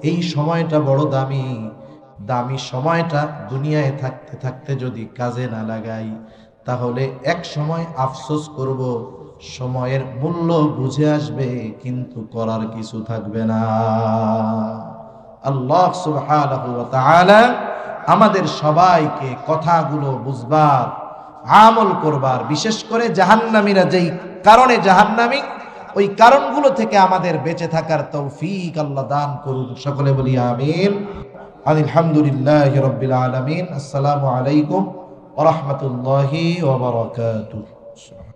এই সময়টা বড় দামি সময়টা দুনিয়ায় থাকতে থাকতে যদি কাজে না লাগাই, তাহলে এক সময় আফসোস করব, সময়ের মূল্য বুঝে আসবে, কিন্তু করার কিছু থাকবে না। আল্লাহ সুবহানাহু ওয়া তাআলা আমাদের সবাইকে কথাগুলো বুঝবার, আমল করবার, বিশেষ করে জাহান্নামীরা যেই কারণে জাহান্নামী, ওই কারণগুলো থেকে আমাদের বেঁচে থাকার তৌফিক আল্লাহ দান করুন। সকলে বলি আমিন। আলহামদুলিল্লাহি রাব্বিল আলামিন। আসসালামু আলাইকুম ওয়া রাহমাতুল্লাহি ওয়া বারাকাতুহু।